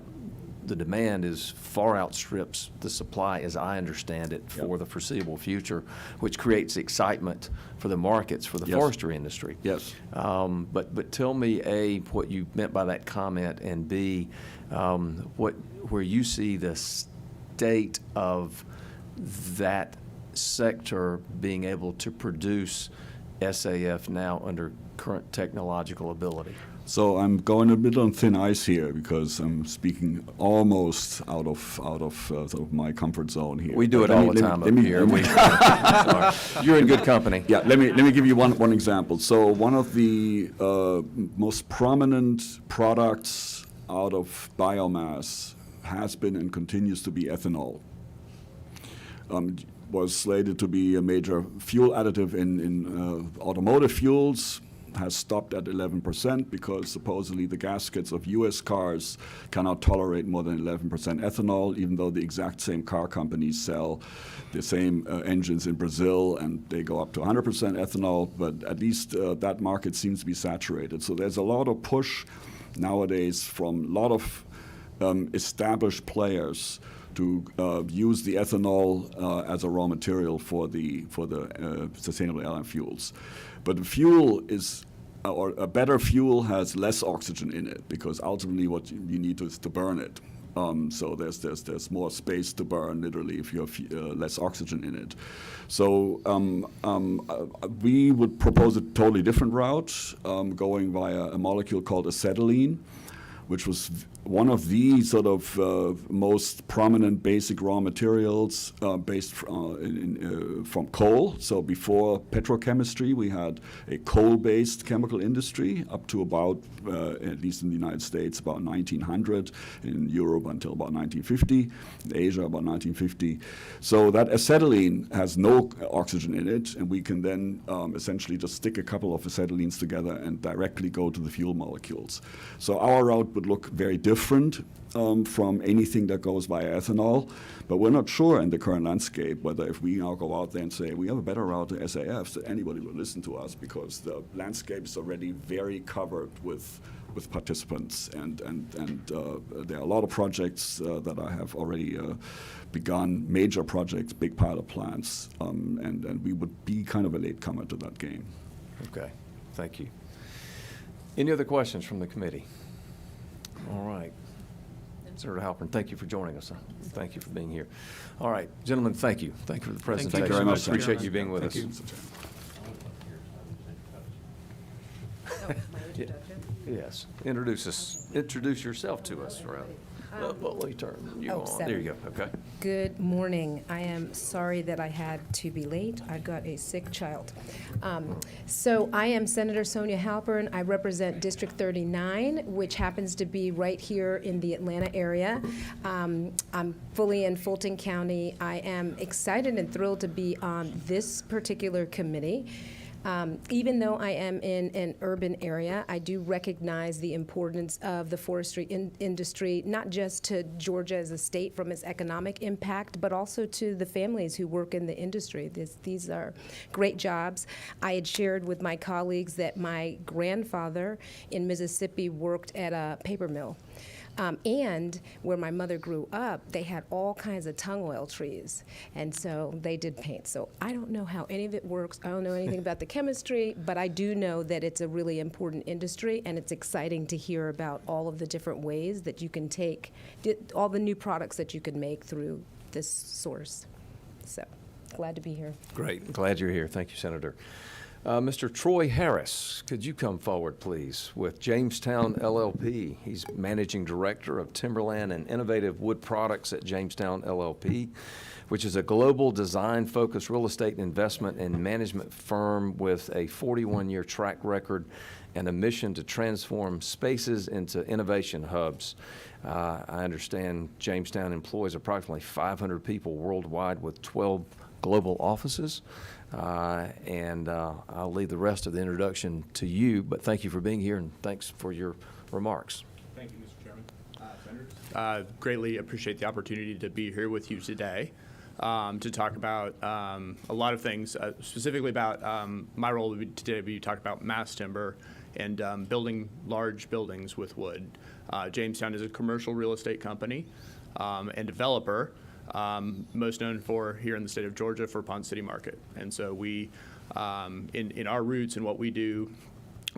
The demand is far outstrips the supply, as I understand it, for the foreseeable future, which creates excitement for the markets, for the Yes. forestry industry. Yes. But tell me, A, what you meant by that comment, and B, where you see the state of that sector being able to produce SAF now under current technological ability. So I'm going a bit on thin ice here, because I'm speaking almost out of sort of my comfort zone here. We do it But all let the me- time let up me- here. let me- Sorry. You're in good company. Yeah, let me give you one example. So one of the most prominent products out of biomass has been and continues to be ethanol. Was slated to be a major fuel additive in automotive fuels, has stopped at 11% because supposedly the gaskets of US cars cannot tolerate more than 11% ethanol, even though the exact same car companies sell the same engines in Brazil, and they go up to 100% ethanol, but at least that market seems to be saturated. So there's a lot of push nowadays from a lot of established players to use the ethanol as a raw material for the sustainable airline fuels. But the fuel is, or a better fuel has less oxygen in it, because ultimately what you need is to burn it. So there's more space to burn, literally, if you have less oxygen in it. So we would propose a totally different route, going via a molecule called acetylene, which was one of the sort of most prominent basic raw materials based from coal. So before petrochemistry, we had a coal-based chemical industry up to about, at least in the United States, about 1900, in Europe until about 1950, in Asia about 1950. So that acetylene has no oxygen in it, and we can then essentially just stick a couple of acetylenes together and directly go to the fuel molecules. So our route would look very different from anything that goes via ethanol, but we're not sure in the current landscape whether if we now go out there and say we have a better route to SAFs, that anybody will listen to us, because the landscape is already very covered with participants, and there are a lot of projects that I have already begun, major projects, big pilot plants, and we would be kind of a latecomer to that game. Okay, thank you. Any other questions from the committee? All right. Senator Halpern, thank you for joining us. Thank you for being here. All right, gentlemen, thank you. Thank you for the presentation. Thank you very much. Appreciate you being with us. Thank you, Mr. Chairman. Yes, introduce yourself to us, rather. Let me turn you Oh, on. seven. There you go, okay. Good morning. I am sorry that I had to be late. I got a sick child. So I am Senator Sonia Halpern. I represent District 39, which happens to be right here in the Atlanta area. I'm fully in Fulton County. I am excited and thrilled to be on this particular committee. Even though I am in an urban area, I do recognize the importance of the forestry industry, not just to Georgia as a state from its economic impact, but also to the families who work in the industry. These are great jobs. I had shared with my colleagues that my grandfather in Mississippi worked at a paper mill. And where my mother grew up, they had all kinds of tung oil trees, and so they did paint. So I don't know how any of it works. I don't know anything about the chemistry, but I do know that it's a really important industry, and it's exciting to hear about all of the different ways that you can take, all the new products that you can make through this source. So glad to be here. Great, glad you're here. Thank you, Senator. Mr. Troy Harris, could you come forward, please, with Jamestown LLP? He's Managing Director of Timberland and Innovative Wood Products at Jamestown LLP, which is a global design-focused real estate investment and management firm with a 41-year track record and a mission to transform spaces into innovation hubs. I understand Jamestown employs approximately 500 people worldwide with 12 global offices. I'll leave the rest of the introduction to you, but thank you for being here and thanks for your remarks. Thank you, Mr. Chairman. Senators. Greatly appreciate the opportunity to be here with you today to talk about a lot of things, specifically about my role today. We talk about mass timber and building large buildings with wood. Jamestown is a commercial real estate company and developer. Most known for here in the state of Georgia for Pond City Market. And so we, in our roots and what we do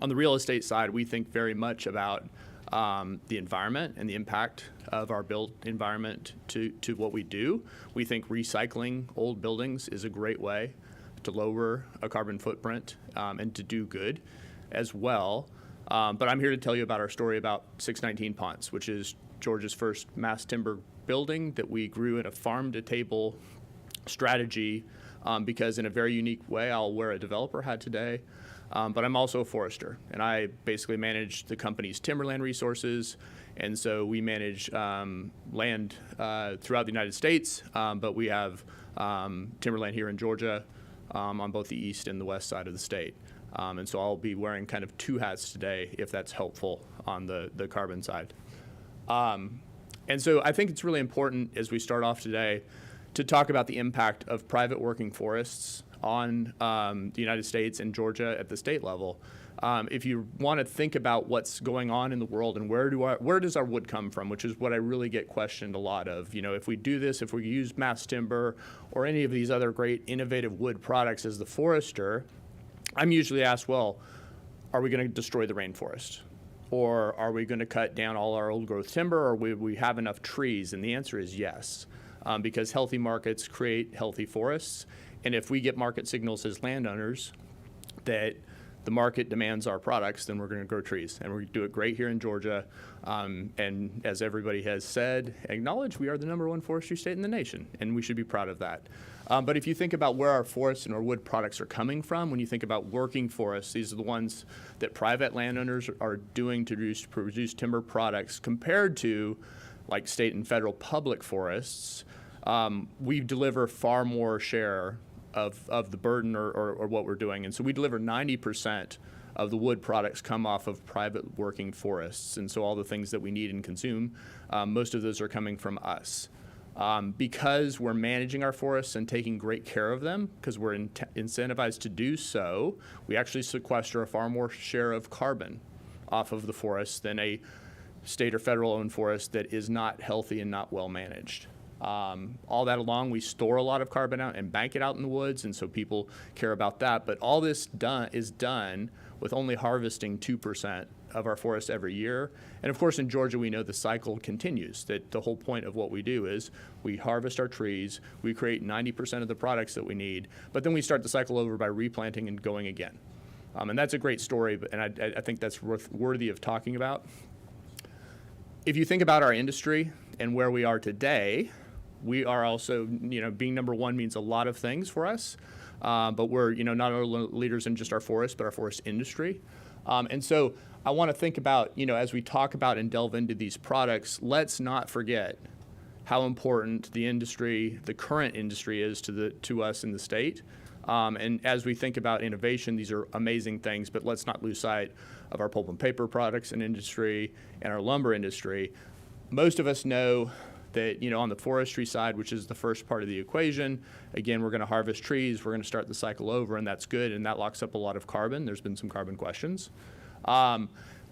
on the real estate side, we think very much about the environment and the impact of our built environment to what we do. We think recycling old buildings is a great way to lower a carbon footprint and to do good as well. But I'm here to tell you about our story about 619 Ponce, which is Georgia's first mass timber building that we grew in a farm-to-table strategy because in a very unique way, I'll wear a developer hat today, but I'm also a forester, and I basically manage the company's timberland resources, and so we manage land throughout the United States, but we have timberland here in Georgia on both the east and the west side of the state. And so I'll be wearing kind of two hats today, if that's helpful on the carbon side. And so I think it's really important as we start off today to talk about the impact of private working forests on the United States and Georgia at the state level. If you want to think about what's going on in the world and where does our wood come from, which is what I really get questioned a lot of. You know, if we do this, if we use mass timber or any of these other great innovative wood products as the forester, I'm usually asked, well, are we going to destroy the rainforest? Or are we going to cut down all our old growth timber, or we have enough trees? And the answer is yes, because healthy markets create healthy forests. And if we get market signals as landowners that the market demands our products, then we're going to grow trees. And we're going to do it great here in Georgia. And as everybody has said, acknowledge we are the #1 forestry state in the nation, and we should be proud of that. But if you think about where our forests and our wood products are coming from, when you think about working forests, these are the ones that private landowners are doing to produce timber products compared to like state and federal public forests. We deliver far more share of the burden or what we're doing. And so we deliver 90% of the wood products come off of private working forests. And so all the things that we need and consume, most of those are coming from us. Because we're managing our forests and taking great care of them, because we're incentivized to do so, we actually sequester a far more share of carbon off of the forest than a state or federal owned forest that is not healthy and not well managed. All that along, we store a lot of carbon out and bank it out in the woods, and so people care about that. But all this is done with only harvesting 2% of our forest every year. And of course, in Georgia, we know the cycle continues, that the whole point of what we do is we harvest our trees, we create 90% of the products that we need, but then we start the cycle over by replanting and going again. And that's a great story, and I think that's worthy of talking about. If you think about our industry and where we are today, we are also, being #1 means a lot of things for us, but we're, not only leaders in just our forest, but our forest industry. And so I want to think about, as we talk about and delve into these products, let's not forget how important the industry, the current industry is to us in the state. And as we think about innovation, these are amazing things, but let's not lose sight of our pulp and paper products and industry and our lumber industry. Most of us know that, on the forestry side, which is the first part of the equation, again, we're going to harvest trees, we're going to start the cycle over, and that's good, and that locks up a lot of carbon. There's been some carbon questions.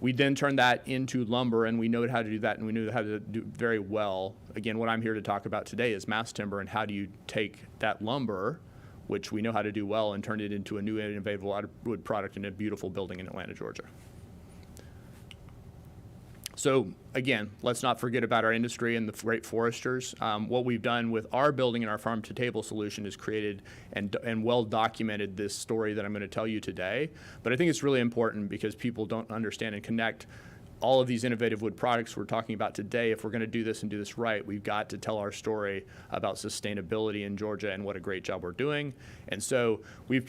We then turn that into lumber, and we know how to do that, and we know how to do very well. Again, what I'm here to talk about today is mass timber and how do you take that lumber, which we know how to do well, and turn it into a new innovative wood product in a beautiful building in Atlanta, Georgia. So again, let's not forget about our industry and the great foresters. What we've done with our building and our farm to table solution is created and well documented this story that I'm going to tell you today. But I think it's really important because people don't understand and connect all of these innovative wood products we're talking about today. If we're going to do this and do this right, we've got to tell our story about sustainability in Georgia and what a great job we're doing. And so we've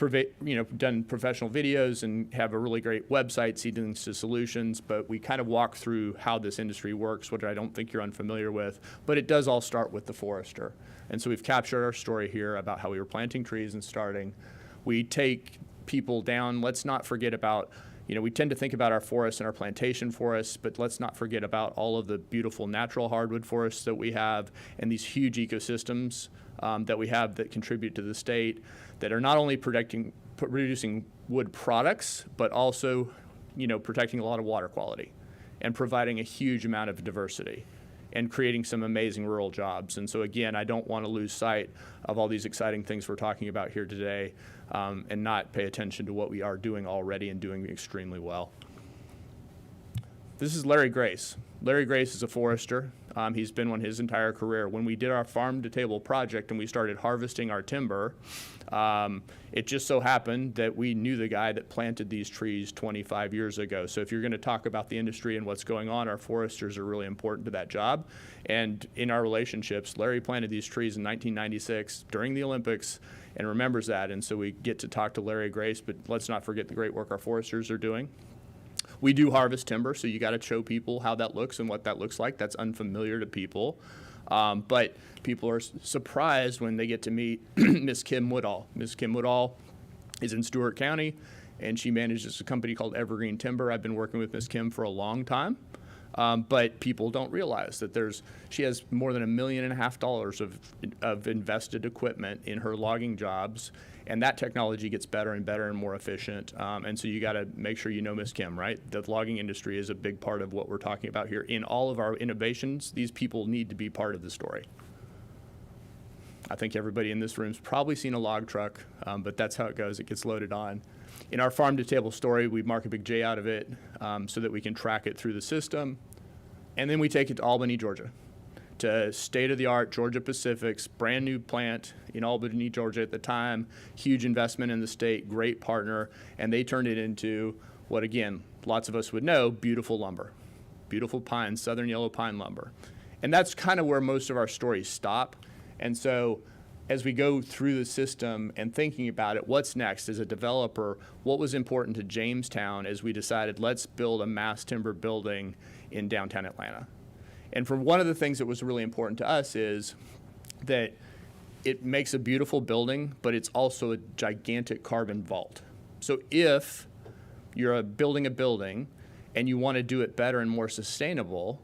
done professional videos and have a really great website, Seedlings to Solutions, but we kind of walk through how this industry works, which I don't think you're unfamiliar with, but it does all start with the forester. And so we've captured our story here about how we were planting trees and starting. We take people down. Let's not forget about we tend to think about our forests and our plantation forests, but let's not forget about all of the beautiful natural hardwood forests that we have and these huge ecosystems that we have that contribute to the state that are not only producing wood products, but also, protecting a lot of water quality and providing a huge amount of diversity and creating some amazing rural jobs. And so again, I don't want to lose sight of all these exciting things we're talking about here today and not pay attention to what we are doing already and doing extremely well. This is Larry Grace. Larry Grace is a forester. He's been one his entire career. When we did our farm to table project and we started harvesting our timber, it just so happened that we knew the guy that planted these trees 25 years ago. So if you're going to talk about the industry and what's going on, our foresters are really important to that job. And in our relationships, Larry planted these trees in 1996 during the Olympics and remembers that. And so we get to talk to Larry Grace, but let's not forget the great work our foresters are doing. We do harvest timber, so you got to show people how that looks and what that looks like. That's unfamiliar to people. But people are surprised when they get to meet Miss Kim Woodall. Miss Kim Woodall is in Stewart County, and she manages a company called Evergreen Timber. I've been working with Miss Kim for a long time. But people don't realize that she has more than $1.5 million of invested equipment in her logging jobs, and that technology gets better and better and more efficient. And so you got to make sure you know Miss Kim, right? The logging industry is a big part of what we're talking about here. In all of our innovations, these people need to be part of the story. I think everybody in this room's probably seen a log truck, but that's how it goes. It gets loaded on. in our farm to table story, we mark a big J out of it so that we can track it through the system. And then we take it to Albany, Georgia, to state-of-the-art Georgia Pacific's brand new plant in Albany, Georgia at the time, huge investment in the state, great partner, and they turned it into what, again, lots of us would know, beautiful lumber, beautiful pine, southern yellow pine lumber. And that's kind of where most of our stories stop. And so as we go through the system and thinking about it, what's next as a developer, what was important to Jamestown as we decided let's build a mass timber building in downtown Atlanta. And for one of the things that was really important to us is that it makes a beautiful building, but it's also a gigantic carbon vault. So if you're building a building and you want to do it better and more sustainable,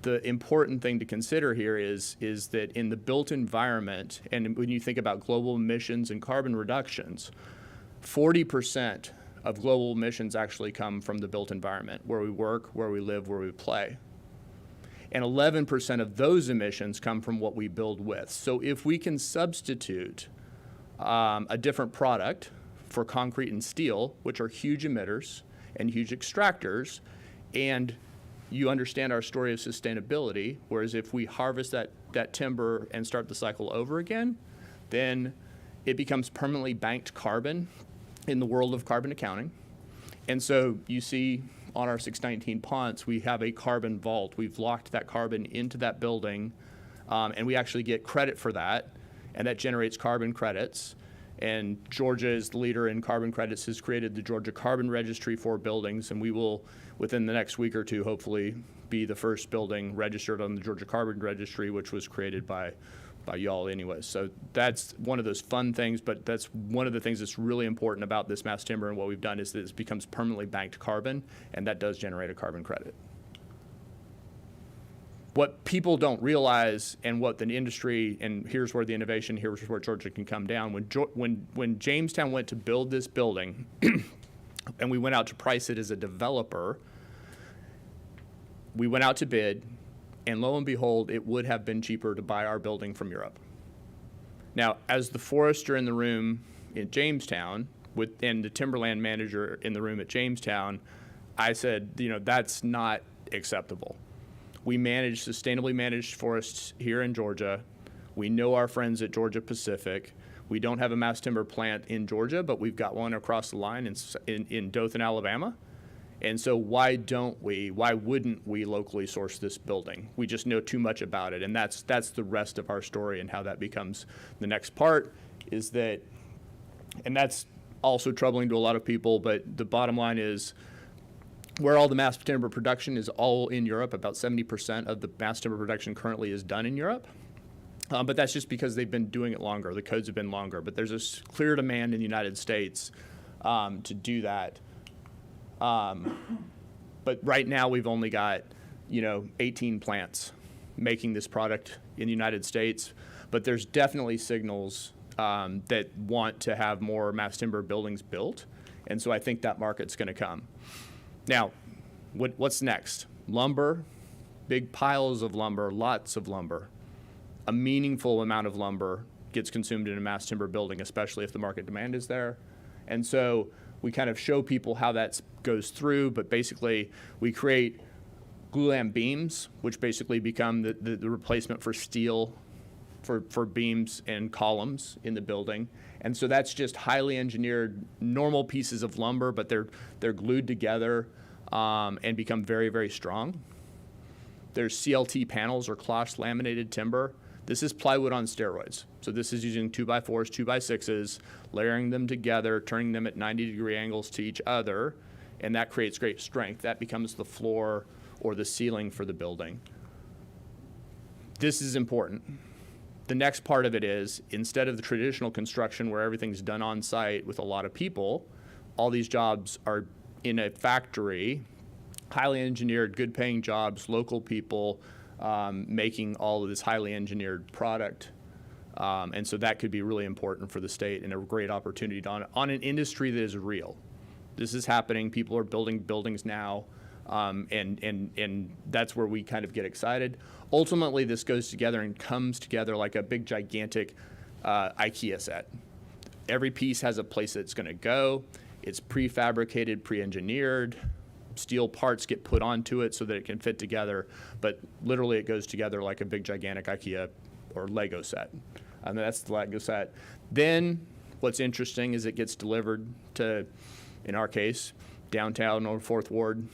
the important thing to consider here is that in the built environment, and when you think about global emissions and carbon reductions, 40% of global emissions actually come from the built environment, where we work, where we live, where we play. And 11% of those emissions come from what we build with. So if we can substitute a different product for concrete and steel, which are huge emitters and huge extractors, and you understand our story of sustainability, whereas if we harvest that timber and start the cycle over again, then it becomes permanently banked carbon in the world of carbon accounting. And so you see on our 619 Ponce, we have a carbon vault. We've locked that carbon into that building, and we actually get credit for that, and that generates carbon credits. And Georgia is the leader in carbon credits, has created the Georgia Carbon Registry for buildings, and we will, within the next week or two, hopefully be the first building registered on the Georgia Carbon Registry, which was created by y'all anyway. So that's one of those fun things, but that's one of the things that's really important about this mass timber and what we've done is that it becomes permanently banked carbon, and that does generate a carbon credit. What people don't realize, and what the industry, and here's where the innovation, here's where Georgia can come down. When Jamestown went to build this building, and we went out to price it as a developer, we went out to bid, and lo and behold, it would have been cheaper to buy our building from Europe. Now, as the forester in the room in Jamestown, and the timberland manager in the room at Jamestown, I said, that's not acceptable. We manage sustainably managed forests here in Georgia. We know our friends at Georgia Pacific. We don't have a mass timber plant in Georgia, but we've got one across the line in Dothan, Alabama. And so why wouldn't we locally source this building? We just know too much about it, and that's the rest of our story, and how that becomes the next part is that, and that's also troubling to a lot of people, but the bottom line is where all the mass timber production is all in Europe. About 70% of the mass timber production currently is done in Europe. But that's just because they've been doing it longer. The codes have been longer. But there's a clear demand in the United States to do that. But right now we've only got, 18 plants making this product in the United States. But there's definitely signals that want to have more mass timber buildings built. And so I think that market's going to come. Now, what's next? Lumber, big piles of lumber, lots of lumber. A meaningful amount of lumber gets consumed in a mass timber building, especially if the market demand is there. And so we kind of show people how that goes through, but basically we create glulam beams, which basically become the replacement for steel for beams and columns in the building. And so that's just highly engineered, normal pieces of lumber, but they're glued together and become very, very strong. There's CLT panels or Klosch laminated timber. This is plywood on steroids. So this is using 2x4s, 2x6s, layering them together, turning them at 90-degree angles to each other, and that creates great strength. That becomes the floor or the ceiling for the building. This is important. The next part of it is, instead of the traditional construction where everything's done on site with a lot of people, all these jobs are in a factory, highly engineered, good paying jobs, local people making all of this highly engineered product. And so that could be really important for the state and a great opportunity on an industry that is real. This is happening. People are building buildings now. And that's where we kind of get excited. Ultimately, this goes together and comes together like a big, gigantic IKEA set. Every piece has a place that it's going to go. It's prefabricated, pre-engineered. Steel parts get put onto it so that it can fit together, but literally it goes together like a big gigantic IKEA or Lego set. And that's the Lego set. Then what's interesting is it gets delivered to, in our case, downtown or Fourth Ward,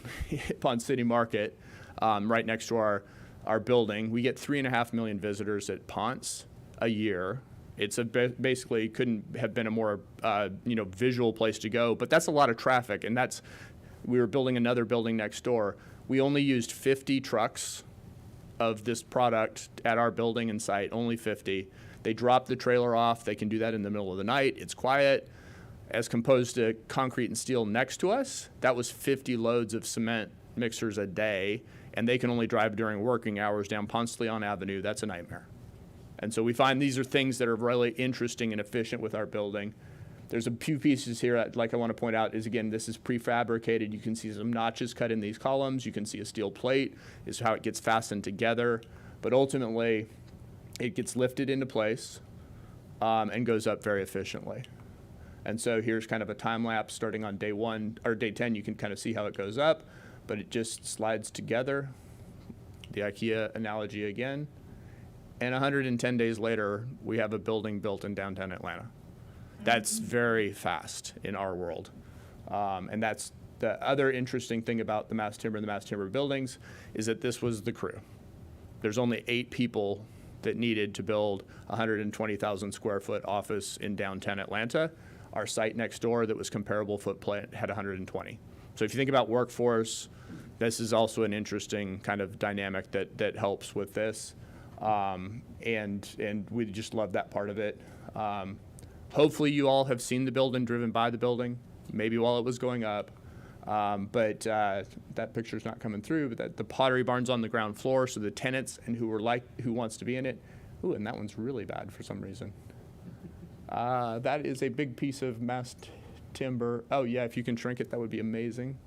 Ponce City Market, right next to our building. We get 3.5 million visitors at Ponce a year. It's basically couldn't have been a more visual place to go, but that's a lot of traffic, and we were building another building next door. We only used 50 trucks of this product at our building and site, only 50. They drop the trailer off. They can do that in the middle of the night. It's quiet. As composed to concrete and steel next to us, that was 50 loads of cement mixers a day, and they can only drive during working hours down Ponce de Leon Avenue. That's a nightmare. And so we find these are things that are really interesting and efficient with our building. There's a few pieces here I want to point out is, again, this is prefabricated. You can see some notches cut in these columns. You can see a steel plate is how it gets fastened together. But ultimately, it gets lifted into place and goes up very efficiently. And so here's kind of a time lapse starting on day 1 or day 10. You can kind of see how it goes up, but it just slides together. The IKEA analogy again. And 110 days later, we have a building built in downtown Atlanta. That's very fast in our world. And that's the other interesting thing about the mass timber and the mass timber buildings is that this was the crew. There's only 8 people that needed to build a 120,000 square foot office in downtown Atlanta. Our site next door that was comparable footprint had 120. So if you think about workforce, this is also an interesting kind of dynamic that helps with this. And we just love that part of it. Hopefully you all have seen the building, driven by the building, maybe while it was going up. But that picture's not coming through, but the Pottery Barn's on the ground floor, so the tenants and who wants to be in it. Ooh, and that one's really bad for some reason. That is a big piece of massed timber. Oh yeah, if you can shrink it, that would be amazing.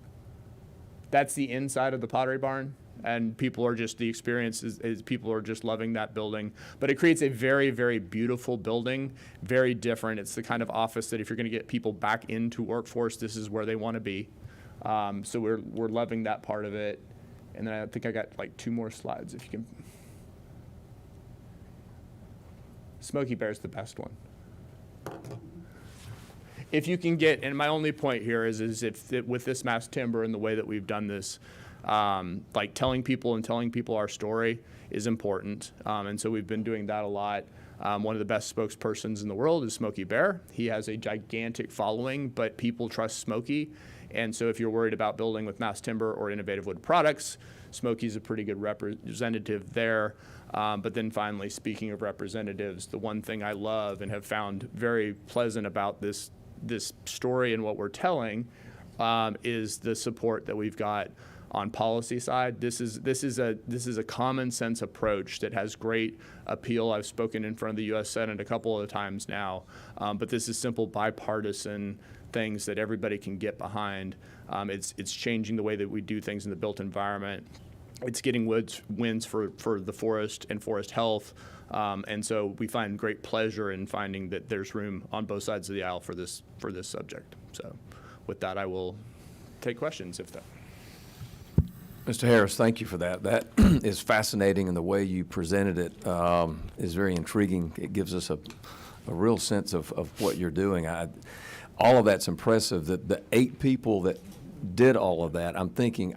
That's the inside of the Pottery Barn. And people are just, the experience is people are just loving that building. But it creates a very, very beautiful building, very different. It's the kind of office that if you're going to get people back into workforce, this is where they want to be. So we're loving that part of it. And then I think I got like 2 more slides if you can. Smokey Bear's the best one. If you can get, and my only point here is if with this mass timber and the way that we've done this, like telling people our story is important. And so we've been doing that a lot. One of the best spokespersons in the world is Smokey Bear. He has a gigantic following, but people trust Smokey. And so if you're worried about building with mass timber or innovative wood products, Smokey's a pretty good representative there. But then finally, speaking of representatives, the one thing I love and have found very pleasant about this story and what we're telling is the support that we've got on policy side. This is a common sense approach that has great appeal. I've spoken in front of the U.S. Senate a couple of times now, but this is simple bipartisan things that everybody can get behind. It's changing the way that we do things in the built environment. It's getting wins for the forest and forest health, and so we find great pleasure in finding that there's room on both sides of the aisle for this subject. So, with that, I will take questions if that. Mr. Harris, thank you for that. That is fascinating, and the way you presented it is very intriguing. It gives us a real sense of what you're doing. All of that's impressive. The 8 people that did all of that, I'm thinking,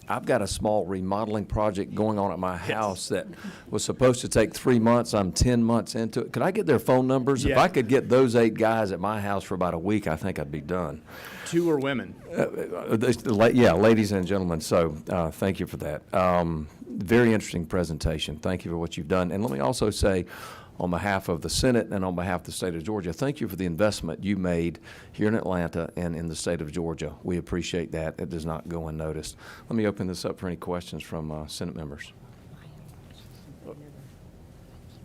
I've got a small remodeling project going on at my house that was supposed to take 3 months. I'm 10 months into it. Could I get their phone numbers? Yeah. If I could get those 8 guys at my house for about a week, I think I'd be done. 2 are women. Yeah, ladies and gentlemen, so thank you for that. Very interesting presentation. Thank you for what you've done. And let me also say, on behalf of the Senate and on behalf of the state of Georgia, thank you for the investment you made here in Atlanta and in the state of Georgia. We appreciate that. It does not go unnoticed. Let me open this up for any questions from Senate members.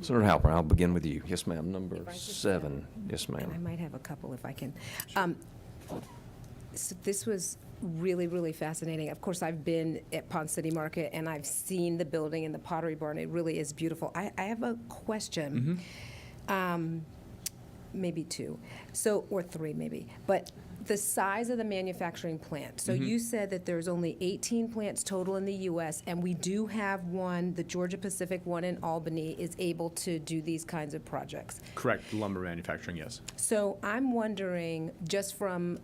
Senator Halpern, I'll begin with you. Yes, ma'am. Number 7. Yes, And I ma'am. might have a couple if I can. So this was really, really fascinating. Of course, I've been at Ponce City Market, and I've seen the building and the Pottery Barn. It really is beautiful. I have a question, maybe 2, or 3 maybe. But the size of the manufacturing plant. So you said that there's only 18 plants total in the U.S., and we do have one, the Georgia Pacific one in Albany, is able to do these kinds of projects. Correct, lumber manufacturing, yes. So I'm wondering, just from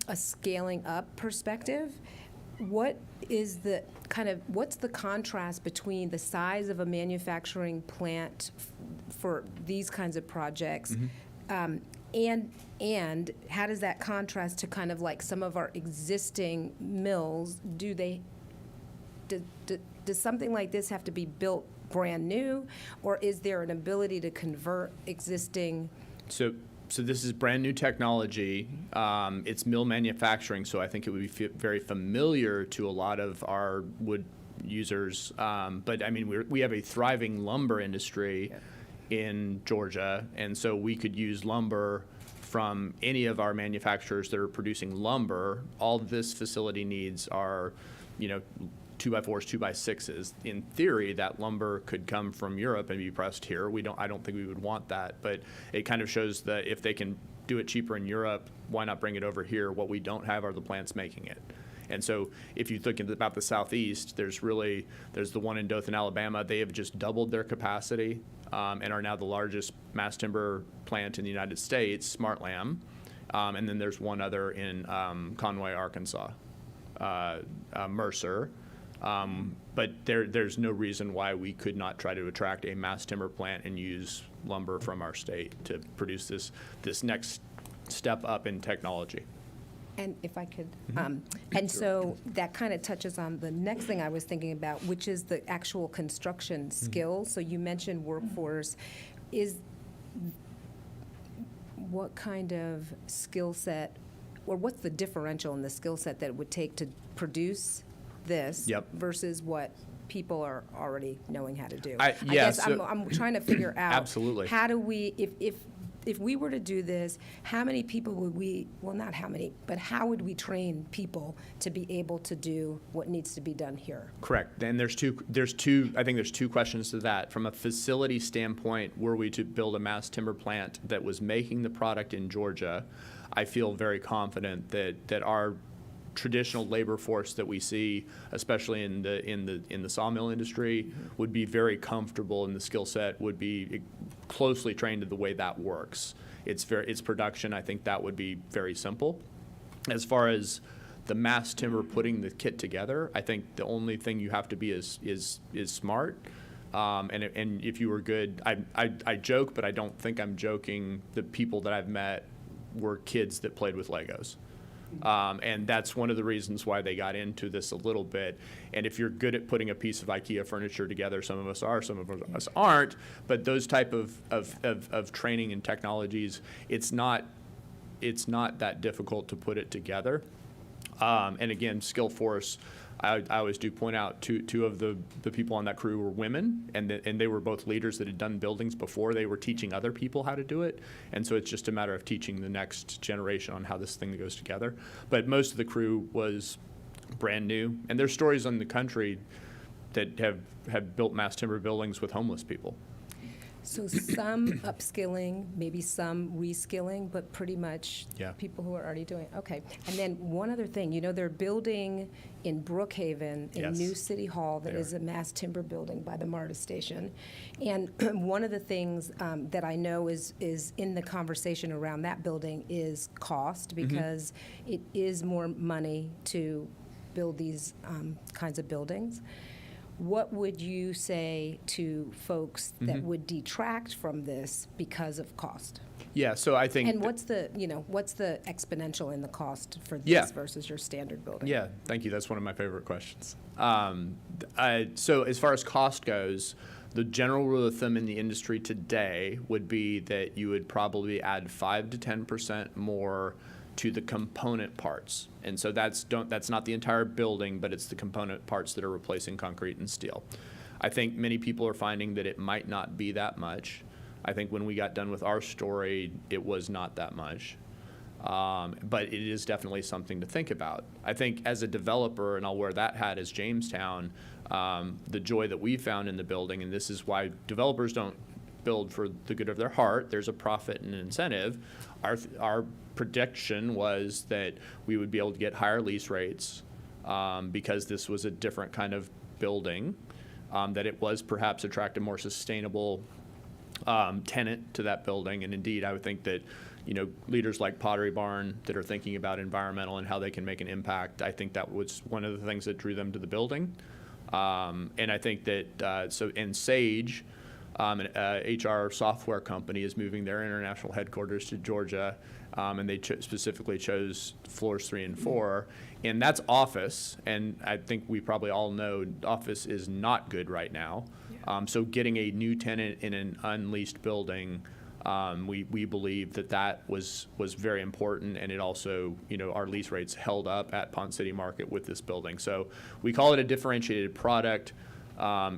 a scaling up perspective, what is the what's the contrast between the size of a manufacturing plant for these kinds of projects, and how does that contrast to kind of like some of our existing mills? Does something like this have to be built brand new, or is there an ability to convert existing? So this is brand new technology. It's mill manufacturing, so I think it would be very familiar to a lot of our wood users. But I mean, we have a thriving lumber industry in Georgia, and so we could use lumber from any of our manufacturers that are producing lumber. All this facility needs are, 2x4s, 2x6s. In theory, that lumber could come from Europe and be pressed here. I don't think we would want that, but it kind of shows that if they can do it cheaper in Europe, why not bring it over here? What we don't have are the plants making it. And so if you think about the Southeast, there's the one in Dothan, Alabama. They have just doubled their capacity and are now the largest mass timber plant in the United States, SmartLam. And then there's one other in Conway, Arkansas, Mercer. But there's no reason why we could not try to attract a mass timber plant and use lumber from our state to produce this next step up in technology. And if I could, and so that kind of touches on the next thing I was thinking about, which is the actual construction skills. So you mentioned workforce. What kind of skill set, or what's the differential in the skill set that it would take to produce this versus what people are already knowing how to do? I guess I'm trying to figure out. Absolutely. How do we, if we were to do this, how many people would we, well, not how many, but how would we train people to be able to do what needs to be done here? Correct. And I think there's two questions to that. From a facility standpoint, were we to build a mass timber plant that was making the product in Georgia, I feel very confident that our traditional labor force that we see, especially in the sawmill industry, would be very comfortable, and the skill set would be closely trained to the way that works. It's production. I think that would be very simple. As far as the mass timber putting the kit together, I think the only thing you have to be is smart. And if you were good, I joke, but I don't think I'm joking. The people that I've met were kids that played with Legos. And that's one of the reasons why they got into this a little bit. And if you're good at putting a piece of IKEA furniture together, some of us are, some of us aren't, but those type of training and technologies, it's not that difficult to put it together. And again, skill force, I always do point out two of the people on that crew were women, and they were both leaders that had done buildings before. They were teaching other people how to do it, and so it's just a matter of teaching the next generation on how this thing goes together. But most of the crew was brand new, and there's stories in the country that have built mass timber buildings with homeless people. So some upskilling, maybe some reskilling, but pretty much people who are already doing it. Okay. And then one other thing, they're building in Brookhaven a new city hall that is a mass timber building by the MARTA station. And one of the things that I know is in the conversation around that building is cost, because it is more money to build these kinds of buildings. What would you say to folks that would detract from this because of cost? Yeah, so I think. And what's the exponential in the cost for this versus your standard building? Yeah, thank you. That's one of my favorite questions. So as far as cost goes, the general rule of thumb in the industry today would be that you would probably add 5 to 10% more to the component parts. And so that's not the entire building, but it's the component parts that are replacing concrete and steel. I think many people are finding that it might not be that much. I think when we got done with our story, it was not that much. But it is definitely something to think about. I think as a developer, and I'll wear that hat as Jamestown, the joy that we found in the building, and this is why developers don't build for the good of their heart. There's a profit and an incentive. Our prediction was that we would be able to get higher lease rates because this was a different kind of building, that it was perhaps attract a more sustainable tenant to that building. And indeed, I would think that, leaders like Pottery Barn that are thinking about environmental and how they can make an impact, I think that was one of the things that drew them to the building. And I think that, and Sage, an HR software company, is moving their international headquarters to Georgia, and they specifically chose floors 3 and 4. And that's office, and I think we probably all know office is not good right now. So getting a new tenant in an unleased building, we believe that was very important, and it also, our lease rates held up at Ponce City Market with this building. So we call it a differentiated product.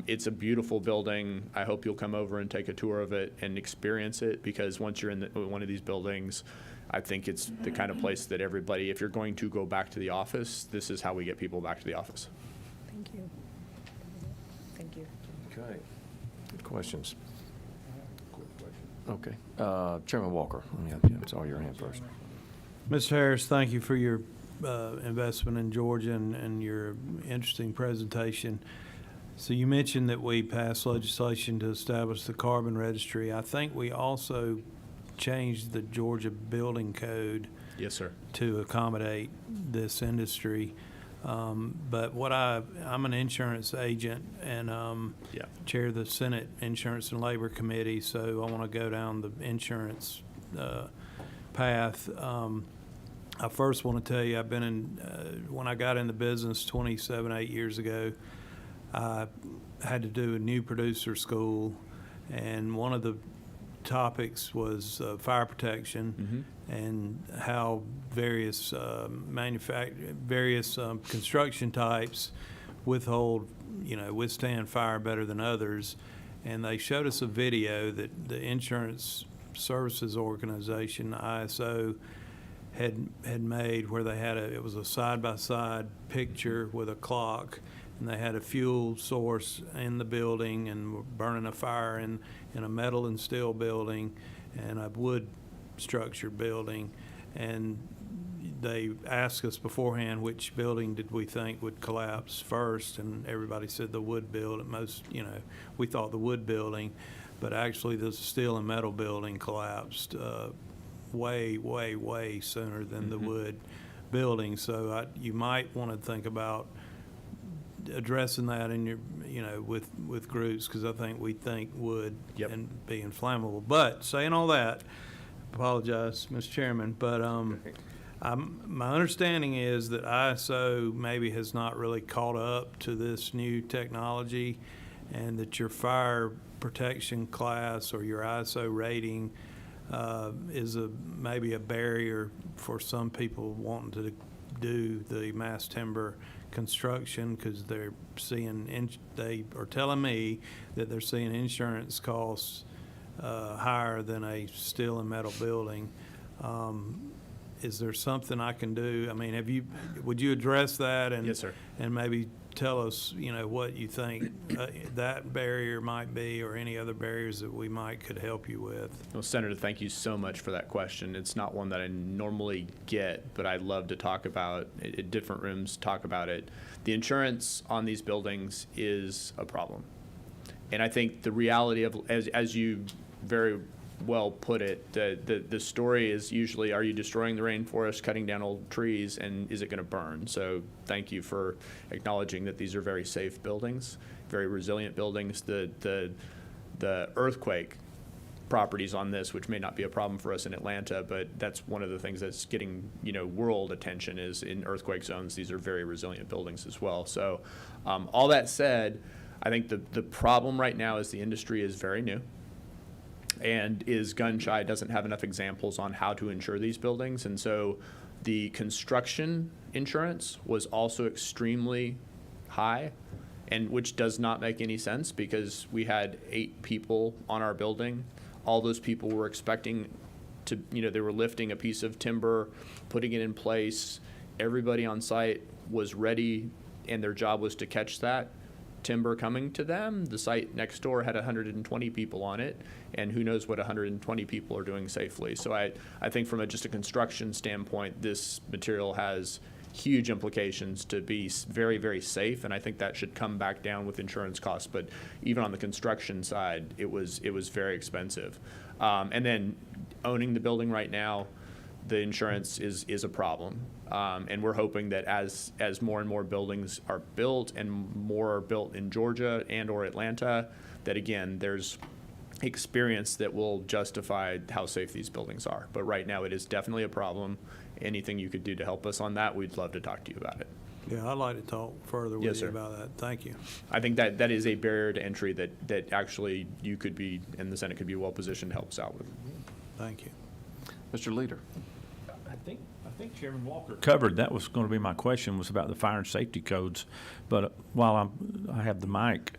It's a beautiful building. I hope you'll come over and take a tour of it and experience it, because once you're in one of these buildings, I think it's the kind of place that everybody, if you're going to go back to the office, this is how we get people back to the office. Thank you. Thank you. Okay. Good questions. Okay. Chairman Walker, let me have you. It's all your hand first. Mr. Harris, thank you for your investment in Georgia and your interesting presentation. So you mentioned that we passed legislation to establish the carbon registry. I think we also changed the Georgia Building Code Yes, sir. to accommodate this industry. But I'm an insurance agent and Yeah. chair of the Senate Insurance and Labor Committee, so I want to go down the insurance path. I first want to tell you, I've been when I got in the business 8 years ago, I had to do a new producer school, and one of the topics was fire protection and how various construction types withstand fire better than others. And they showed us a video that the Insurance Services Organization, ISO, had made, where they had it was a side-by-side picture with a clock, and they had a fuel source in the building and were burning a fire in a metal and steel building and a wood structured building. And they asked us beforehand which building did we think would collapse first, and everybody said the wood building. We thought the wood building, but actually the steel and metal building collapsed way, way, way sooner than the wood building. So you might want to think about addressing that in your, with groups, because I think we think wood Yep. and be inflammable. But saying all that, apologize, Mr. Chairman, but my understanding is that ISO maybe has not really caught up to this new technology, and that your fire protection class or your ISO rating is maybe a barrier for some people wanting to do the mass timber construction, because they're seeing they are telling me that they're seeing insurance costs higher than a steel and metal building. Is there something I can do? I mean, would you address that? And Yes, sir. And maybe tell us, what you think that barrier might be, or any other barriers that we could help you with. Well, Senator, thank you so much for that question. It's not one that I normally get, but I love to talk about at different rooms, talk about it. The insurance on these buildings is a problem. And I think the reality of, as you very well put it, the story is usually, are you destroying the rainforest, cutting down old trees, and is it going to burn? So thank you for acknowledging that these are very safe buildings, very resilient buildings. The earthquake properties on this, which may not be a problem for us in Atlanta, but that's one of the things that's getting world attention, is in earthquake zones. These are very resilient buildings as well. So all that said, I think the problem right now is the industry is very new and is gun shy, doesn't have enough examples on how to insure these buildings. And so the construction insurance was also extremely high, and which does not make any sense, because we had 8 people on our building. All those people were expecting to, they were lifting a piece of timber, putting it in place. Everybody on site was ready, and their job was to catch that. timber coming to them. The site next door had 120 people on it, and who knows what 120 people are doing safely. So I think from just a construction standpoint, this material has huge implications to be very, very safe, and I think that should come back down with insurance costs. But even on the construction side, it was very expensive. And then owning the building right now, the insurance is a problem. And we're hoping that as more and more buildings are built and more are built in Georgia and or Atlanta, that again, there's experience that will justify how safe these buildings are. But right now, it is definitely a problem. Anything you could do to help us on that, we'd love to talk to you about it. Yeah, I'd like to talk further Yes, with you sir. about that. Thank you. I think that is a barrier to entry that actually you could be, and the Senate could be well positioned to help us out with. Thank you. Mr. Leader. I think Chairman Walker covered, that was going to be my question, was about the fire and safety codes. But while I have the mic,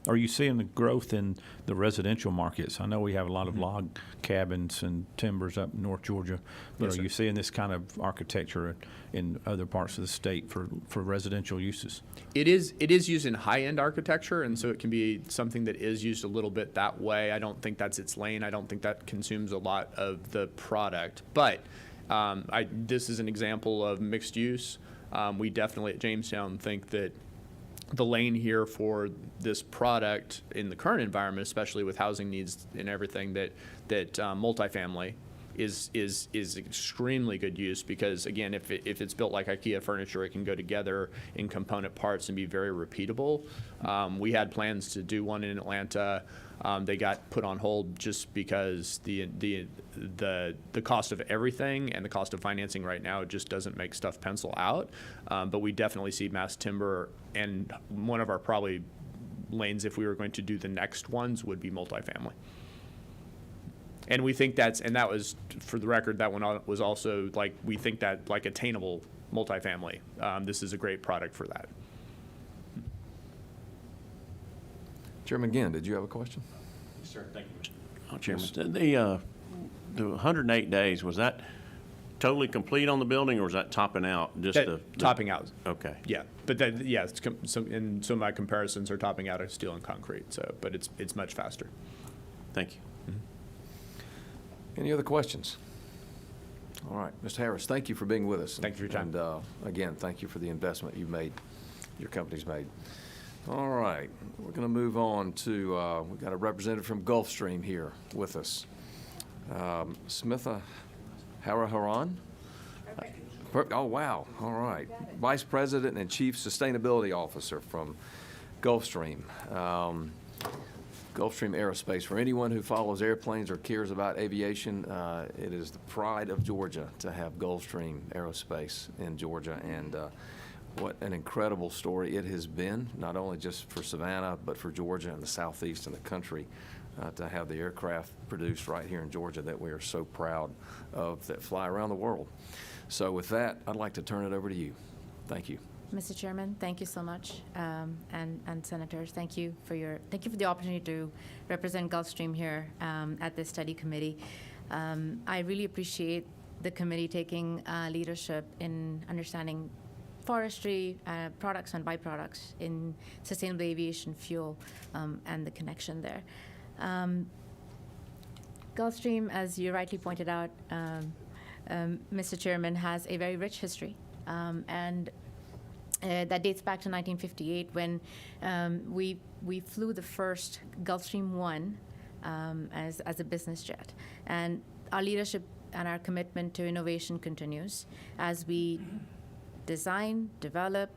are you seeing the growth in the residential markets? I know we have a lot of log cabins and timbers up in North Georgia, but Yes, are sir. you seeing this kind of architecture in other parts of the state for residential uses? It is used in high-end architecture, and so it can be something that is used a little bit that way. I don't think that's its lane. I don't think that consumes a lot of the product. But this is an example of mixed use. We definitely at Jamestown think that the lane here for this product in the current environment, especially with housing needs and everything, that multifamily is extremely good use, because again, if it's built like IKEA furniture, it can go together in component parts and be very repeatable. We had plans to do one in Atlanta. They got put on hold just because the cost of everything and the cost of financing right now just doesn't make stuff pencil out. But we definitely see mass timber, and one of our probably lanes, if we were going to do the next ones, would be multifamily. And we think that was, for the record, that one was also we think that attainable multifamily. This is a great product for that. Chairman Ginn, did you have a question? Sir, thank you, Mr. Chairman. The 108 days, was that totally complete on the building, or was that topping out? Topping out. Okay. Yeah, but then, yeah, and some of my comparisons are topping out of steel and concrete. So, but it's much faster. Thank you. Any other questions? All right, Mr. Harris, thank you for being with us. Thank you for your time. And again, thank you for the investment you've made, your company's made. All right, we're going to move on to, we've got a representative from Gulfstream here with us. Smitha Haraharan? Oh, wow, all right. Vice President and Chief Sustainability Officer from Gulfstream. Gulfstream Aerospace. For anyone who follows airplanes or cares about aviation, it is the pride of Georgia to have Gulfstream Aerospace in Georgia. And what an incredible story it has been, not only just for Savannah, but for Georgia and the Southeast and the country, to have the aircraft produced right here in Georgia that we are so proud of, that fly around the world. So with that, I'd like to turn it over to you. Thank you. Mr. Chairman, thank you so much, and senators, thank you for the opportunity to represent Gulfstream here at this study committee. I really appreciate the committee taking leadership in understanding forestry products and byproducts in sustainable aviation fuel and the connection there. Gulfstream, as you rightly pointed out, Mr. Chairman, has a very rich history, and that dates back to 1958 when we flew the first Gulfstream 1 as a business jet. And our leadership and our commitment to innovation continues as we design, develop,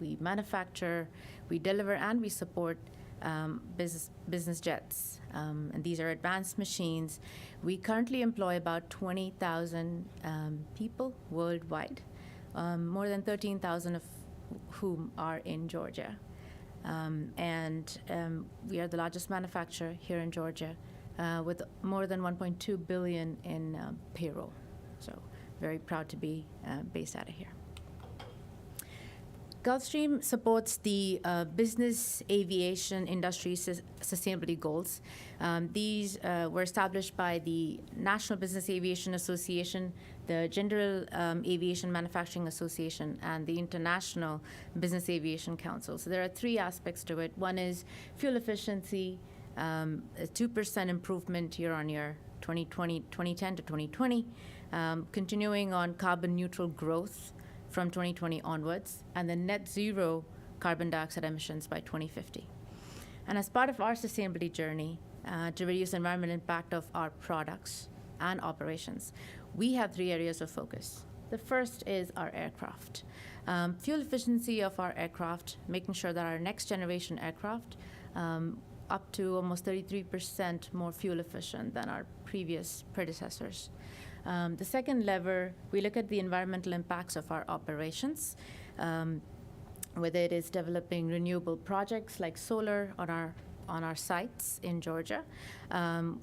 we manufacture, we deliver, and we support business jets. And these are advanced machines. We currently employ about 20,000 people worldwide. More than 13,000 of whom are in Georgia. And we are the largest manufacturer here in Georgia with more than $1.2 billion in payroll. So very proud to be based out of here. Gulfstream supports the business aviation industry sustainability goals. These were established by the National Business Aviation Association, the General Aviation Manufacturing Association, and the International Business Aviation Council. So there are three aspects to it. One is fuel efficiency, a 2% improvement year on year, 2010 to 2020, continuing on carbon neutral growth from 2020 onwards, and then net zero carbon dioxide emissions by 2050. And as part of our sustainability journey to reduce environmental impact of our products and operations, we have three areas of focus. The first is our aircraft. Fuel efficiency of our aircraft, making sure that our next generation aircraft up to almost 33% more fuel efficient than our previous predecessors. The second lever, we look at the environmental impacts of our operations, whether it is developing renewable projects like solar on our sites in Georgia,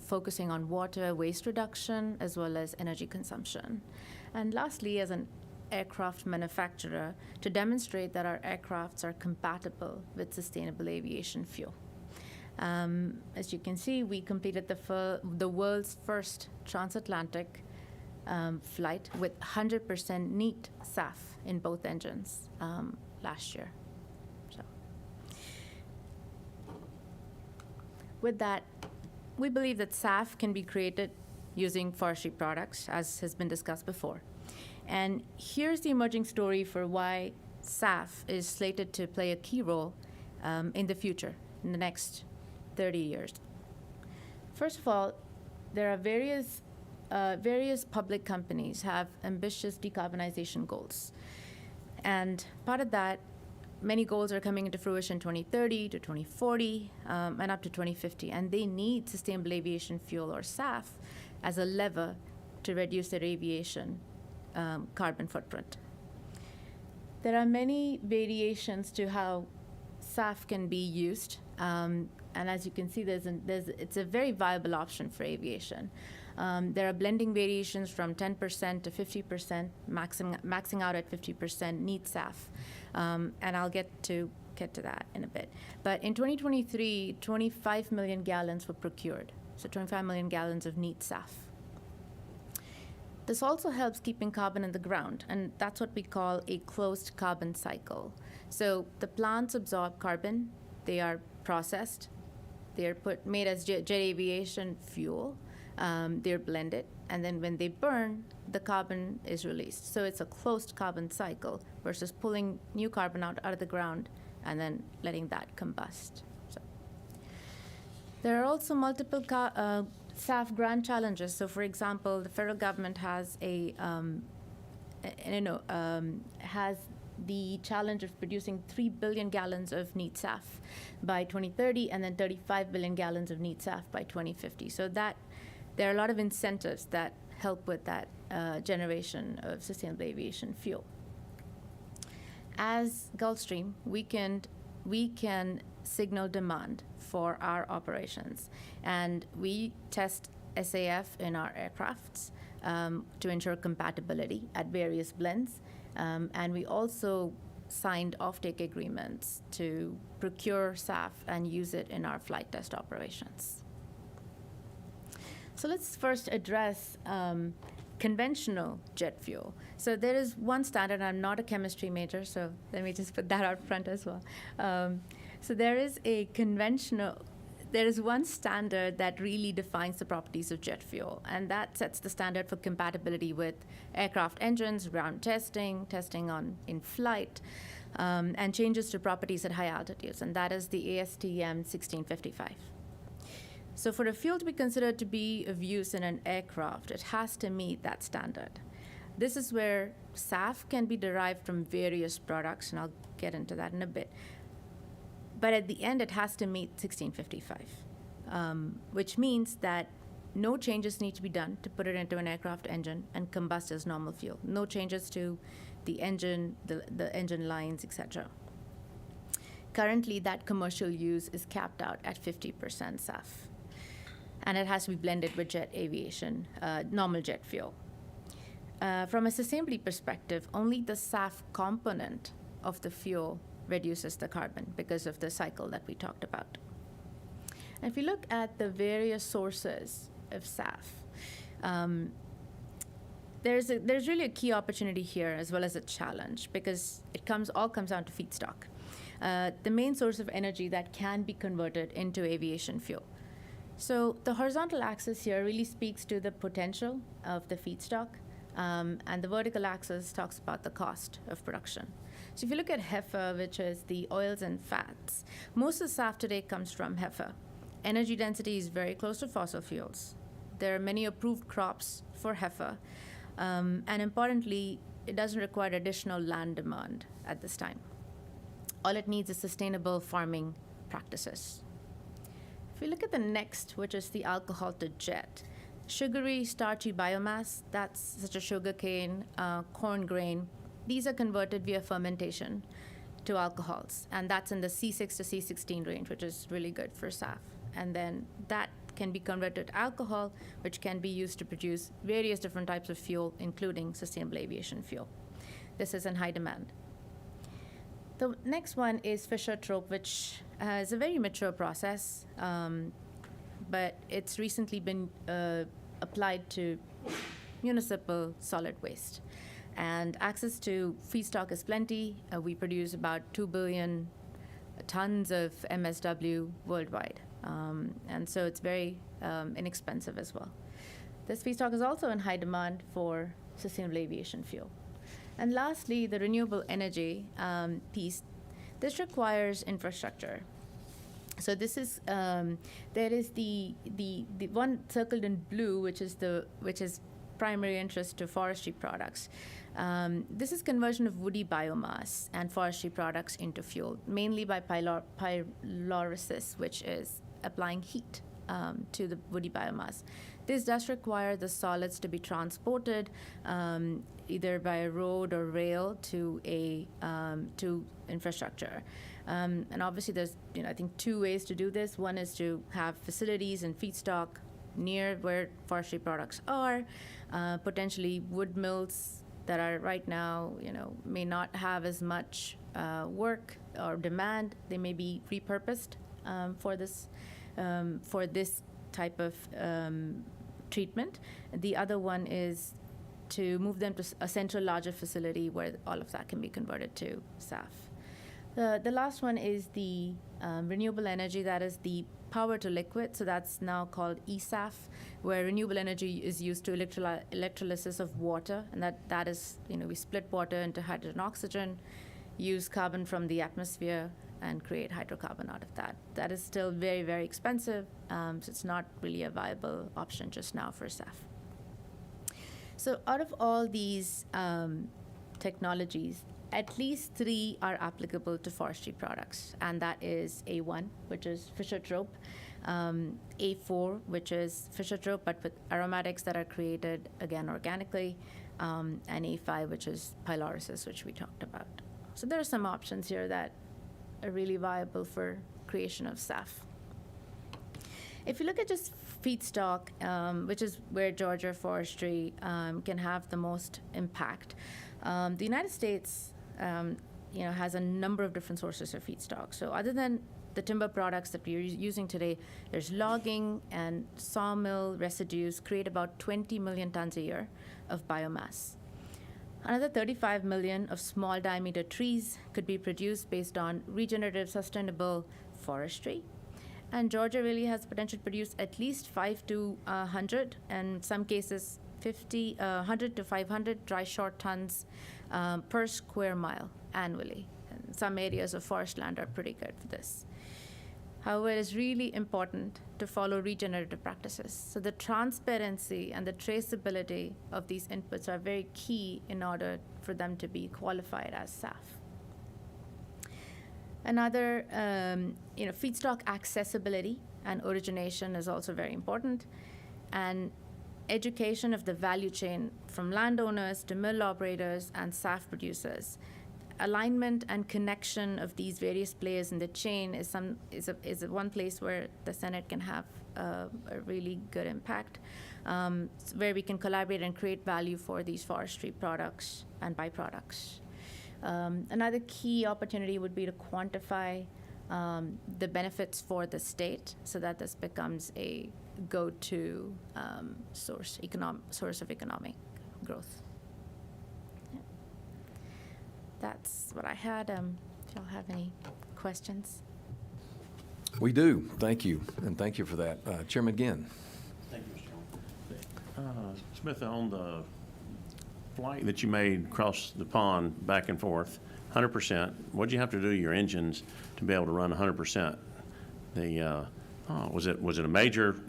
focusing on water waste reduction as well as energy consumption. And lastly, as an aircraft manufacturer, to demonstrate that our aircrafts are compatible with sustainable aviation fuel. As you can see, we completed the world's first transatlantic flight with 100% neat SAF in both engines last year. So, with that, we believe that SAF can be created using forestry products, as has been discussed before. And here's the emerging story for why SAF is slated to play a key role in the future, in the next 30 years. First of all, there are various public companies have ambitious decarbonization goals. And part of that, many goals are coming into fruition 2030 to 2040 and up to 2050. And they need sustainable aviation fuel, or SAF, as a lever to reduce their aviation carbon footprint. There are many variations to how SAF can be used. And as you can see, it's a very viable option for aviation. There are blending variations from 10% to 50%, maxing out at 50% neat SAF. And I'll get to that in a bit. But in 2023, 25 million gallons were procured. So 25 million gallons of neat SAF. This also helps keeping carbon in the ground, and that's what we call a closed carbon cycle. So the plants absorb carbon, they are processed, they're made as jet aviation fuel, they're blended, and then when they burn, the carbon is released. So it's a closed carbon cycle versus pulling new carbon out of the ground and then letting that combust. So there are also multiple SAF grant challenges. So for example, the federal government has has the challenge of producing 3 billion gallons of neat SAF by 2030, and then 35 billion gallons of neat SAF by 2050. So that there are a lot of incentives that help with that generation of sustainable aviation fuel. As Gulfstream, we can signal demand for our operations, and we test SAF in our aircrafts to ensure compatibility at various blends. And we also signed offtake agreements to procure SAF and use it in our flight test operations. So let's first address conventional jet fuel. So there is one standard. I'm not a chemistry major, so let me just put that out front as well. So there is one standard that really defines the properties of jet fuel, and that sets the standard for compatibility with aircraft engines, ground testing in flight, and changes to properties at high altitudes, and that is the ASTM 1655. So for a fuel to be considered to be of use in an aircraft, it has to meet that standard. This is where SAF can be derived from various products, and I'll get into that in a bit. But at the end, it has to meet 1655, which means that no changes need to be done to put it into an aircraft engine and combust as normal fuel. No changes to the engine, the engine lines, etc. Currently, that commercial use is capped out at 50% SAF, and it has to be blended with jet aviation, normal jet fuel. From a sustainability perspective, only the SAF component of the fuel reduces the carbon because of the cycle that we talked about. And if you look at the various sources of SAF, there's really a key opportunity here as well as a challenge, because it all comes down to feedstock. The main source of energy that can be converted into aviation fuel. So the horizontal axis here really speaks to the potential of the feedstock, and the vertical axis talks about the cost of production. So if you look at HEFA, which is the oils and fats, most of the SAF today comes from HEFA. Energy density is very close to fossil fuels. There are many approved crops for HEFA, and importantly, it doesn't require additional land demand at this time. All it needs is sustainable farming practices. If we look at the next, which is the alcohol to jet, sugary, starchy biomass, that's such as sugarcane, corn grain, these are converted via fermentation to alcohols, and that's in the C6 to C16 range, which is really good for SAF. And then that can be converted to alcohol, which can be used to produce various different types of fuel, including sustainable aviation fuel. This is in high demand. The next one is Fischer-Tropsch, which is a very mature process, but it's recently been applied to municipal solid waste. And access to feedstock is plenty. We produce about 2 billion tons of MSW worldwide. And so it's very inexpensive as well. This feedstock is also in high demand for sustainable aviation fuel. And lastly, the renewable energy piece. This requires infrastructure. So this is there is the one circled in blue, which is primary interest to forestry products. This is conversion of woody biomass and forestry products into fuel, mainly by pyrolysis, which is applying heat to the woody biomass. This does require the solids to be transported either by road or rail to infrastructure. And obviously there's, I think 2 ways to do this. One is to have facilities and feedstock near where forestry products are, potentially wood mills that are right now, may not have as much work or demand. They may be repurposed for this type of treatment. The other one is to move them to a central larger facility where all of that can be converted to SAF. The last one is the renewable energy, that is the power to liquid, so that's now called eSAF, where renewable energy is used to electrolysis of water, and that is, we split water into hydrogen and oxygen, use carbon from the atmosphere, and create hydrocarbon out of that. That is still very, very expensive, so it's not really a viable option just now for SAF. So out of all these technologies, at least 3 are applicable to forestry products, and that is A1, which is Fischer-Tropsch, A4, which is Fischer-Tropsch, but with aromatics that are created, again, organically, and A5, which is pyrolysis, which we talked about. So there are some options here that are really viable for creation of SAF. If you look at just feedstock, which is where Georgia forestry can have the most impact, the United States has a number of different sources of feedstock. So other than the timber products that we're using today, there's logging and sawmill residues create about 20 million tons a year of biomass. Another 35 million of small diameter trees could be produced based on regenerative sustainable forestry. And Georgia really has the potential to produce at least 5 to 100, and in some cases 100 to 500 dry short tons per square mile annually. And some areas of forest land are pretty good for this. However, it is really important to follow regenerative practices. So the transparency and the traceability of these inputs are very key in order for them to be qualified as SAF. Another, feedstock accessibility and origination is also very important. And education of the value chain from landowners to mill operators and SAF producers. Alignment and connection of these various players in the chain is one place where the Senate can have a really good impact, where we can collaborate and create value for these forestry products and byproducts. Another key opportunity would be to quantify the benefits for the state so that this becomes a go-to source of economic growth. Yeah. That's what I had. If y'all have any questions. We do. Thank you, and thank you for that. Chairman Ginn. Thank you, Mr. Chairman. Smith, on the flight that you made across the pond back and forth, 100%, what'd you have to do to your engines to be able to run 100%? Was it a major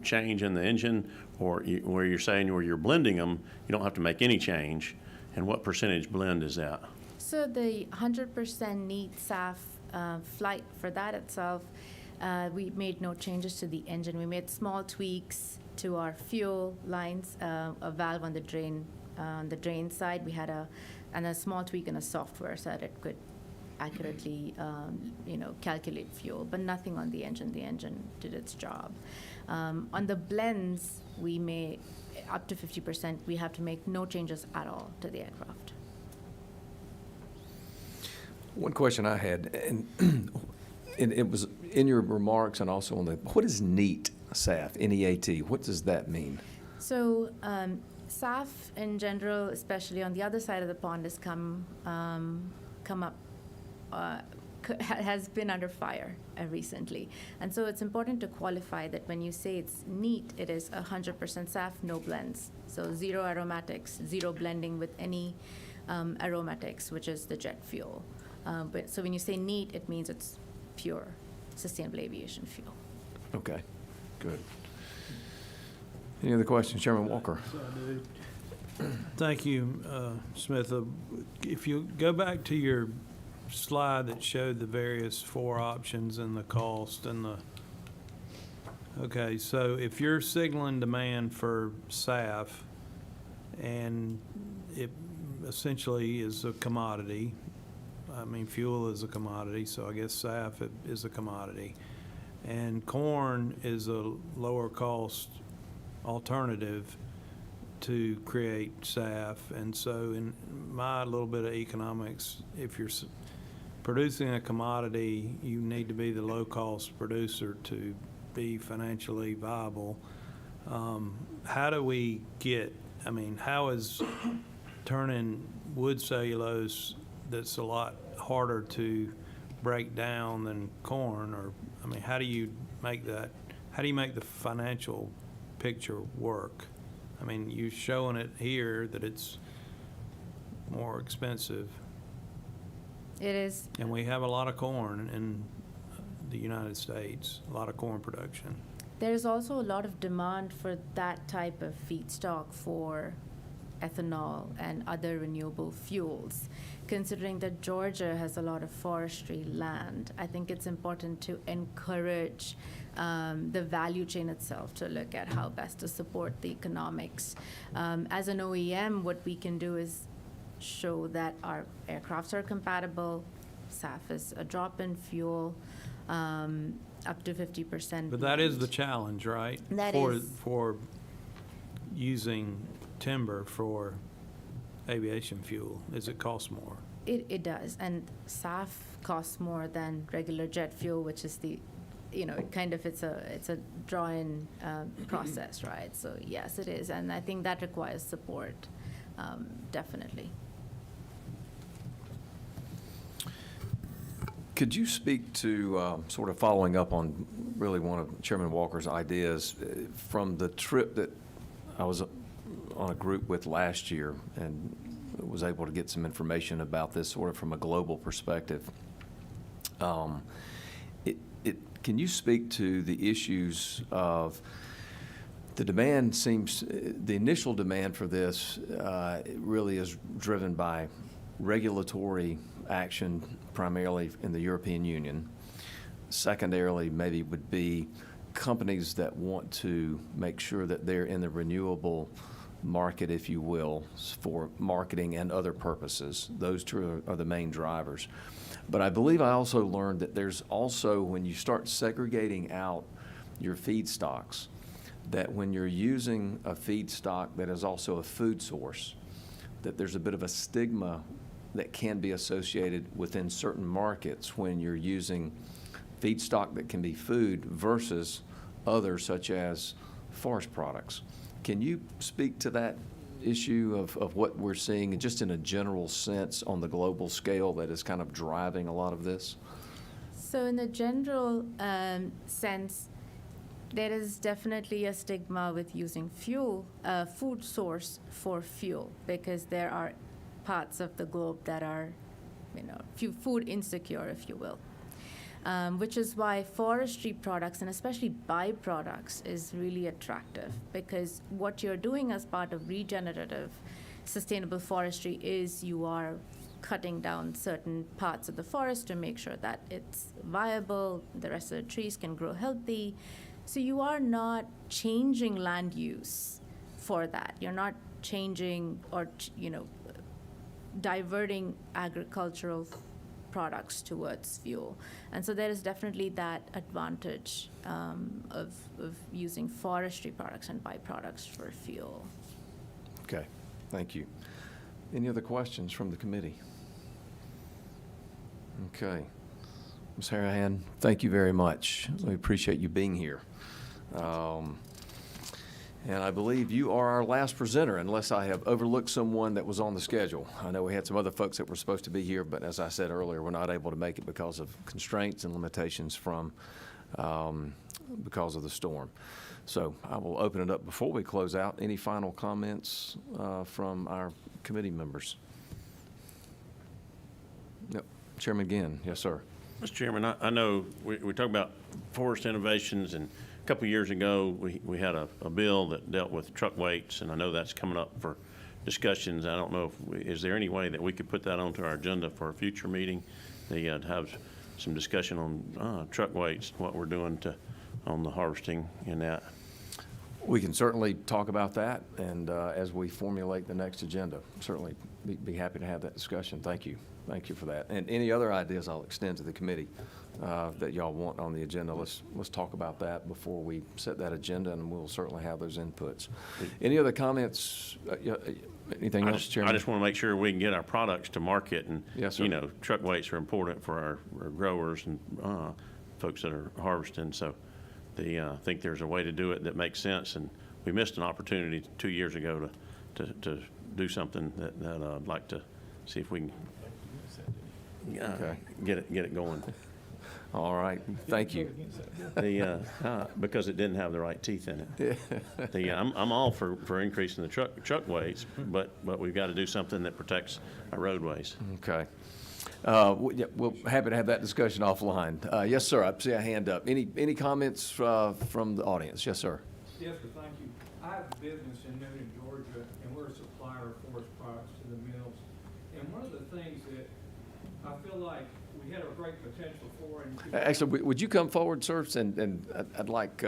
change in the engine, or where you're saying where you're blending them, you don't have to make any change? And what percentage blend is that? So the 100% neat SAF flight, for that itself, we made no changes to the engine. We made small tweaks to our fuel lines, a valve on the drain side. We had a small tweak in the software so that it could accurately, calculate fuel, but nothing on the engine. The engine did its job. On the blends, we made up to 50%. We have to make no changes at all to the aircraft. One question I had, and it was in your remarks and also on what is NEAT, SAF, N-E-A-T? What does that mean? So SAF in general, especially on the other side of the pond, has come up, has been under fire recently. And so it's important to qualify that when you say it's NEAT, it is 100% SAF, no blends. So zero aromatics, zero blending with any aromatics, which is the jet fuel. So when you say NEAT, it means it's pure sustainable aviation fuel. Okay, good. Any other questions, Chairman Walker? Thank you, Smith. If you go back to your slide that showed the various four options and the cost and okay, so if you're signaling demand for SAF and it essentially is a commodity, I mean, fuel is a commodity, so I guess SAF is a commodity, and corn is a lower cost alternative to create SAF. And so in my little bit of economics, if you're producing a commodity, you need to be the low-cost producer to be financially viable. How do we how is turning wood cellulose that's a lot harder to break down than corn, or, how do you make the financial picture work? You're showing it here that it's more expensive. It is. And we have a lot of corn in the United States, a lot of corn production. There's also a lot of demand for that type of feedstock for ethanol and other renewable fuels. Considering that Georgia has a lot of forestry land, I think it's important to encourage the value chain itself to look at how best to support the economics. As an OEM, what we can do is show that our aircrafts are compatible, SAF is a drop-in fuel, up to 50%. But that is the challenge, right? That is. For using timber for aviation fuel, is it costs more? It does, and SAF costs more than regular jet fuel, which is it's a draw-in process, right? So yes, it is, and I think that requires support, definitely. Could you speak to, sort of following up on really one of Chairman Walker's ideas from the trip that I was on a group with last year and was able to get some information about this sort of from a global perspective. Can you speak to the issues of the initial demand for this really is driven by regulatory action, primarily in the European Union. Secondarily, maybe would be companies that want to make sure that they're in the renewable market, if you will, for marketing and other purposes. Those two are the main drivers. But I believe I also learned that there's also, when you start segregating out your feedstocks, that when you're using a feedstock that is also a food source, that there's a bit of a stigma that can be associated within certain markets when you're using feedstock that can be food versus others such as forest products. Can you speak to that issue of what we're seeing, just in a general sense on the global scale, that is kind of driving a lot of this? So in the general sense, there is definitely a stigma with using food source for fuel, because there are parts of the globe that are, food insecure, if you will. Which is why forestry products, and especially byproducts, is really attractive, because what you're doing as part of regenerative sustainable forestry is you are cutting down certain parts of the forest to make sure that it's viable, the rest of the trees can grow healthy. So you are not changing land use for that. You're not changing or, diverting agricultural products towards fuel. And so there is definitely that advantage of using forestry products and byproducts for fuel. Okay, thank you. Any other questions from the committee? Okay. Ms. Harahan, thank you very much. We appreciate you being here. And I believe you are our last presenter, unless I have overlooked someone that was on the schedule. I know we had some other folks that were supposed to be here, but as I said earlier, we're not able to make it because of constraints and limitations from, because of the storm. So I will open it up before we close out. Any final comments from our committee members? Yep. Chairman Ginn, yes, sir. Mr. Chairman, I know we talk about forest innovations, and a couple of years ago, we had a bill that dealt with truck weights, and I know that's coming up for discussions. I don't know is there any way that we could put that onto our agenda for a future meeting? To have some discussion on truck weights, what we're doing on the harvesting in that. We can certainly talk about that, and as we formulate the next agenda, certainly be happy to have that discussion. Thank you. Thank you for that. And any other ideas I'll extend to the committee that y'all want on the agenda. Let's talk about that before we set that agenda, and we'll certainly have those inputs. Any other comments? Anything else, Chairman? I just want to make sure we can get our products to market, and yes, sir. Truck weights are important for our growers and folks that are harvesting. So I think there's a way to do it that makes sense, and we missed an opportunity 2 years ago to do something that I'd like to see if we can get it going. All right, thank you. Because it didn't have the right teeth in it. I'm all for increasing the truck weights, but we've got to do something that protects our roadways. Okay. We're happy to have that discussion offline. Yes, sir. I see a hand up. Any comments from the audience? Yes, sir. Yes, sir. Thank you. I have a business in Newnan, Georgia, and we're a supplier of forest products to the mills. And one of the things that I feel like we had a great potential for. Actually, would you come forward, sir? And I'd like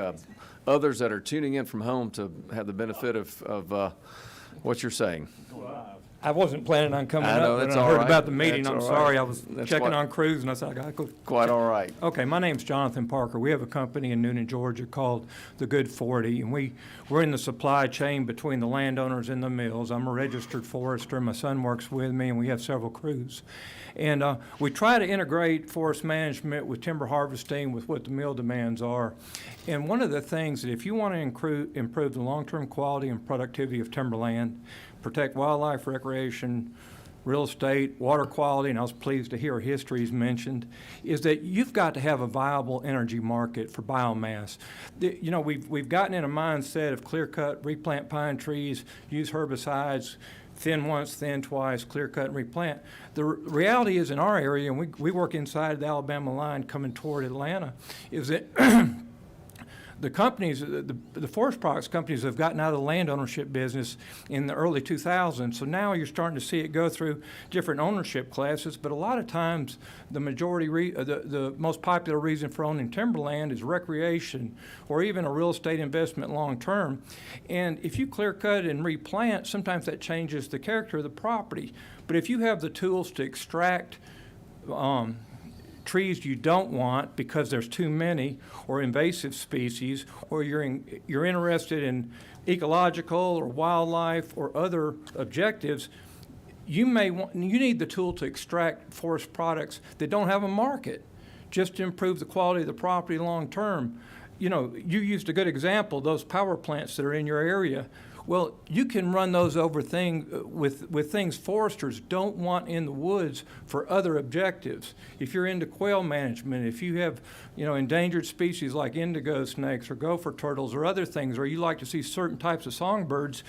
others that are tuning in from home to have the benefit of what you're saying. I wasn't planning on coming I know, up, that's but I all heard right. about the meeting. That's I'm all sorry. right. I was That's checking quite- on crews, and I said, I got to go. Quite all right. Okay, my name's Jonathan Parker. We have a company in Newnan, Georgia called The Good 40, and we're in the supply chain between the landowners and the mills. I'm a registered forester. My son works with me, and we have several crews. And we try to integrate forest management with timber harvesting with what the mill demands are. And one of the things that if you want to improve the long-term quality and productivity of timberland, protect wildlife, recreation, real estate, water quality, and I was pleased to hear histories mentioned, is that you've got to have a viable energy market for biomass. We've gotten in a mindset of clear cut, replant pine trees, use herbicides, thin once, thin twice, clear cut and replant. The reality is in our area, and we work inside the Alabama line coming toward Atlanta, is that the companies, the forest products companies have gotten out of the land ownership business in the early 2000s. So now you're starting to see it go through different ownership classes. But a lot of times, the most popular reason for owning timberland is recreation or even a real estate investment long term. And if you clear cut and replant, sometimes that changes the character of the property. But if you have the tools to extract trees you don't want because there's too many, or invasive species, or you're interested in ecological or wildlife or other objectives, you need the tool to extract forest products that don't have a market, just to improve the quality of the property long term. You know, you used a good example, those power plants that are in your area. Well, you can run those over with things foresters don't want in the woods for other objectives. If you're into quail management, if you have, you know, endangered species like indigo snakes or gopher turtles or other things, or you like to see certain types of songbirds,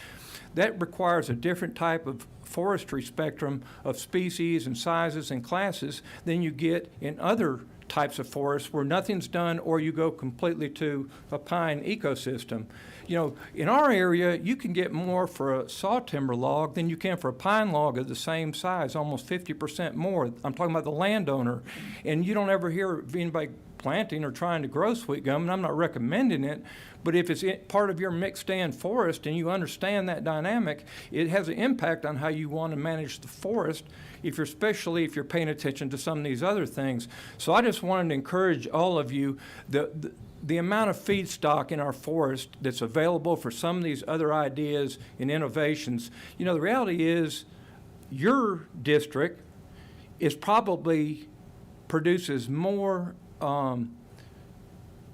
that requires a different type of forestry spectrum of species and sizes and classes than you get in other types of forests where nothing's done, or you go completely to a pine ecosystem. You know, in our area, you can get more for a sawtimber log than you can for a pine log of the same size, almost 50% more. I'm talking about the landowner. And you don't ever hear of anybody planting or trying to grow sweet gum, and I'm not recommending it, but if it's part of your mixed stand forest and you understand that dynamic, it has an impact on how you want to manage the forest, especially if you're paying attention to some of these other things. So I just wanted to encourage all of you, the amount of feedstock in our forest that's available for some of these other ideas and innovations. You know, the reality is your district is probably produces more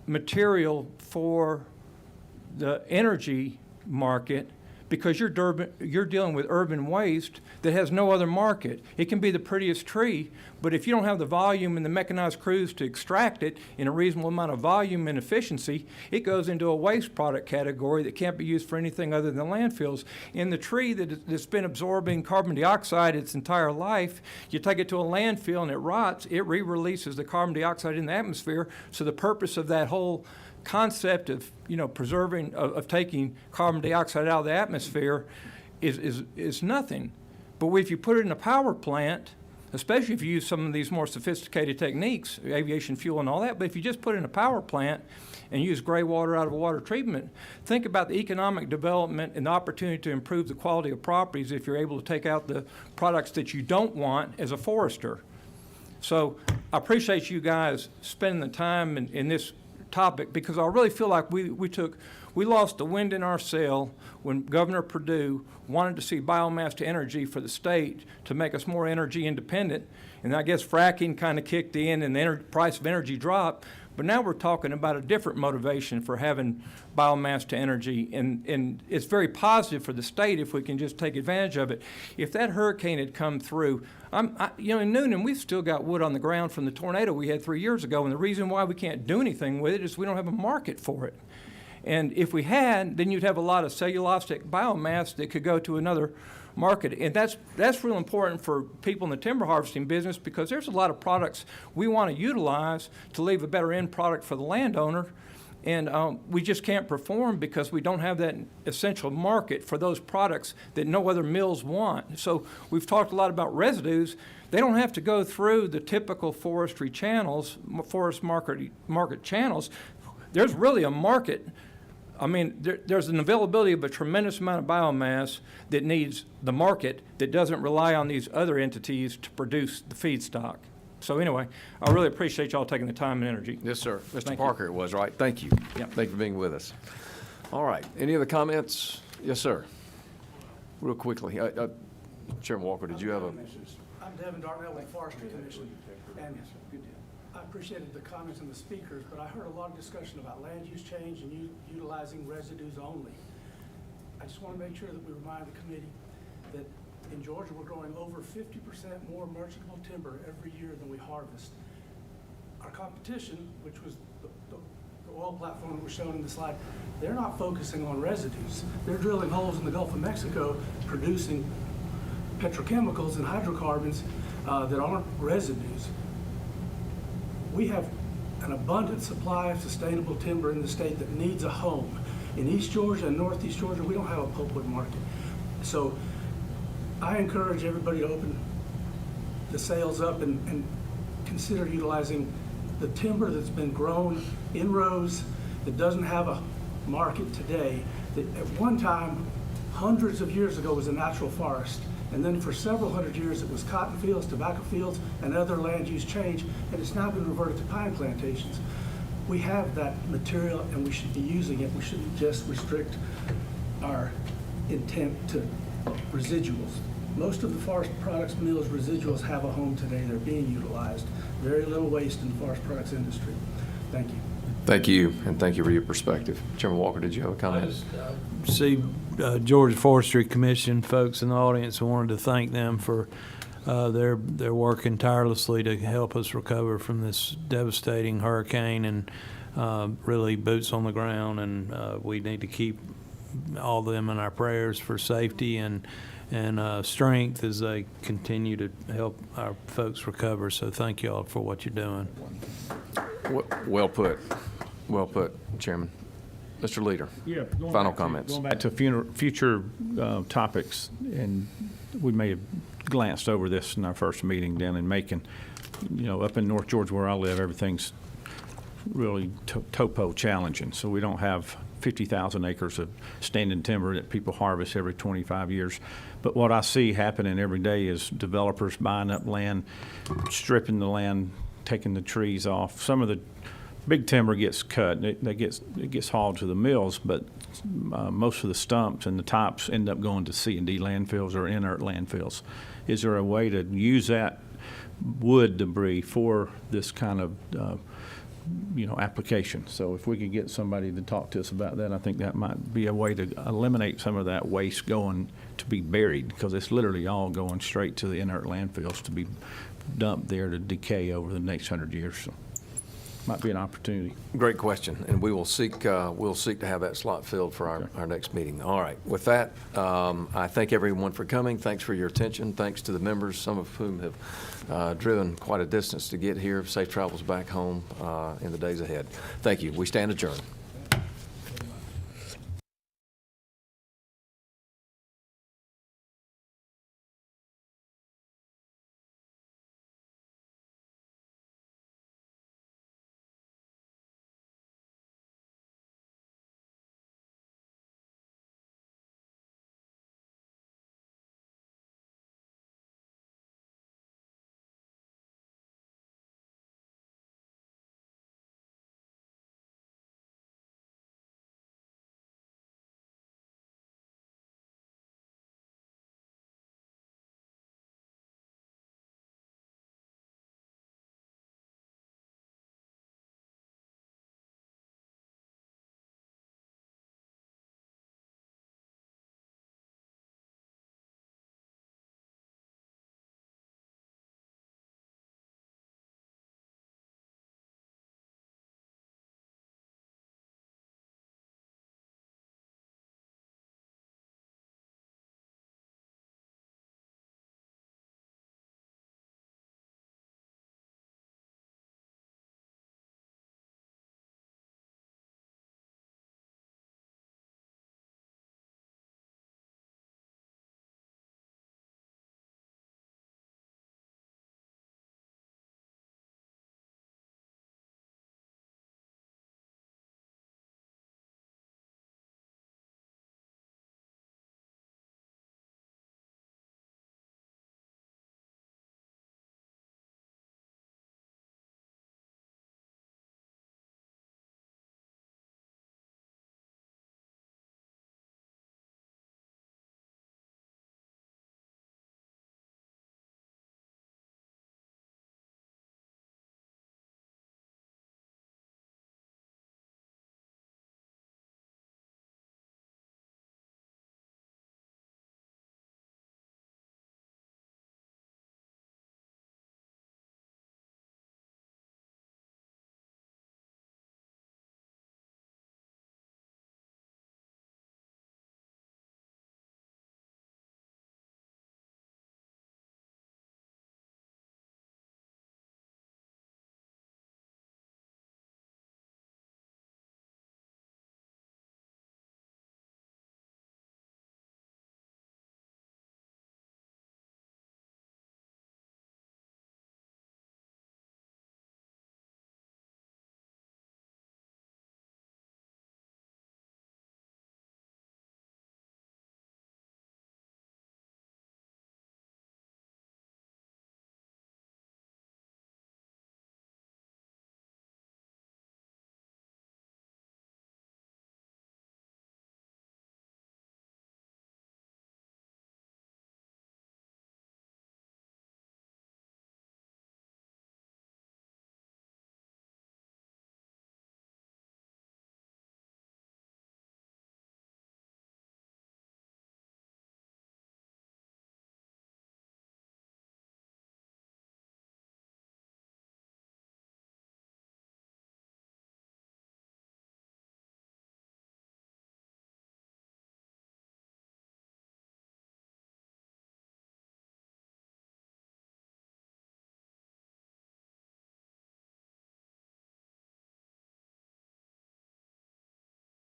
material for the energy market because you're dealing with urban waste that has no other market. It can be the prettiest tree, but if you don't have the volume and the mechanized crews to extract it in a reasonable amount of volume and efficiency, it goes into a waste product category that can't be used for anything other than landfills. In the tree that's been absorbing carbon dioxide its entire life, you take it to a landfill and it rots, it re-releases the carbon dioxide in the atmosphere. So the purpose of that whole concept of, you know, preserving, of taking carbon dioxide out of the atmosphere is nothing. But if you put it in a power plant, especially if you use some of these more sophisticated techniques, aviation fuel and all that, but if you just put it in a power plant and use gray water out of a water treatment, think about the economic development and the opportunity to improve the quality of properties if you're able to take out the products that you don't want as a forester. So I appreciate you guys spending the time in this topic, because I really feel like we lost the wind in our sail when Governor Perdue wanted to see biomass to energy for the state to make us more energy independent. And I guess fracking kind of kicked in and the price of energy dropped. But now we're talking about a different motivation for having biomass to energy, and it's very positive for the state if we can just take advantage of it. If that hurricane had come through, you know, in Noonan, we've still got wood on the ground from the tornado we had 3 years ago, and the reason why we can't do anything with it is we don't have a market for it. And if we had, then you'd have a lot of cellulosic biomass that could go to another market. And that's real important for people in the timber harvesting business, because there's a lot of products we want to utilize to leave a better end product for the landowner. And we just can't perform because we don't have that essential market for those products that no other mills want. So we've talked a lot about residues. They don't have to go through the typical forestry channels, forest market channels. There's really a market. I mean, there's an availability of a tremendous amount of biomass that needs the market that doesn't rely on these other entities to produce the feedstock. So anyway, I really appreciate y'all taking the time and energy. Yes, sir. Mr. Thank Parker, it was, right? Thank you. Yep. Thank you for being with us. All right. Any other comments? Yes, sir. Real quickly. Chairman Walker, did you have a? I'm Devin Darnell with Forestry Commission, and I appreciated the comments and the speakers, but I heard a lot of discussion about land use change and utilizing residues only. I just want to make sure that we remind the committee that in Georgia, we're growing over 50% more merchantable timber every year than we harvest. Our competition, which was the oil platform that was shown in the slide, they're not focusing on residues. They're drilling holes in the Gulf of Mexico, producing petrochemicals and hydrocarbons that aren't residues. We have an abundant supply of sustainable timber in the state that needs a home. In East Georgia and Northeast Georgia, we don't have a pulpwood market. So I encourage everybody to open the sails up and consider utilizing the timber that's been grown in rows that doesn't have a market today, that at one time, hundreds of years ago, was a natural forest. And then for several hundred years, it was cotton fields, tobacco fields, and other land use change, and it's now been reverted to pine plantations. We have that material, and we should be using it. We shouldn't just restrict our intent to residuals. Most of the forest products mills residuals have a home today. They're being utilized. Very little waste in the forest products industry. Thank you. Thank you, and thank you for your perspective. Chairman Walker, did you have a comment? See, Georgia Forestry Commission folks in the audience, I wanted to thank them for they're working tirelessly to help us recover from this devastating hurricane, and really boots on the ground, and we need to keep all of them in our prayers for safety and strength as they continue to help our folks recover. So thank you all for what you're doing. Well put. Well put, Chairman. Mr. Leader, final comments. Going back to future topics, and we may have glanced over this in our first meeting down in Macon. You know, up in North Georgia where I live, everything's really topo challenging. So we don't have 50,000 acres of standing timber that people harvest every 25 years. But what I see happening every day is developers buying up land, stripping the land, taking the trees off. Some of the big timber gets cut. It gets hauled to the mills, but most of the stumps and the tops end up going to C&D landfills or inert landfills. Is there a way to use that wood debris for this kind of application? So if we could get somebody to talk to us about that, I think that might be a way to eliminate some of that waste going to be buried, because it's literally all going straight to the inert landfills to be dumped there to decay over the next 100 years. So might be an opportunity. Great question, and we will seek to have that slot filled for our next meeting. All right. With that, I thank everyone for coming. Thanks for your attention. Thanks to the members, some of whom have driven quite a distance to get here. Safe travels back home in the days ahead. Thank you. We stand adjourned.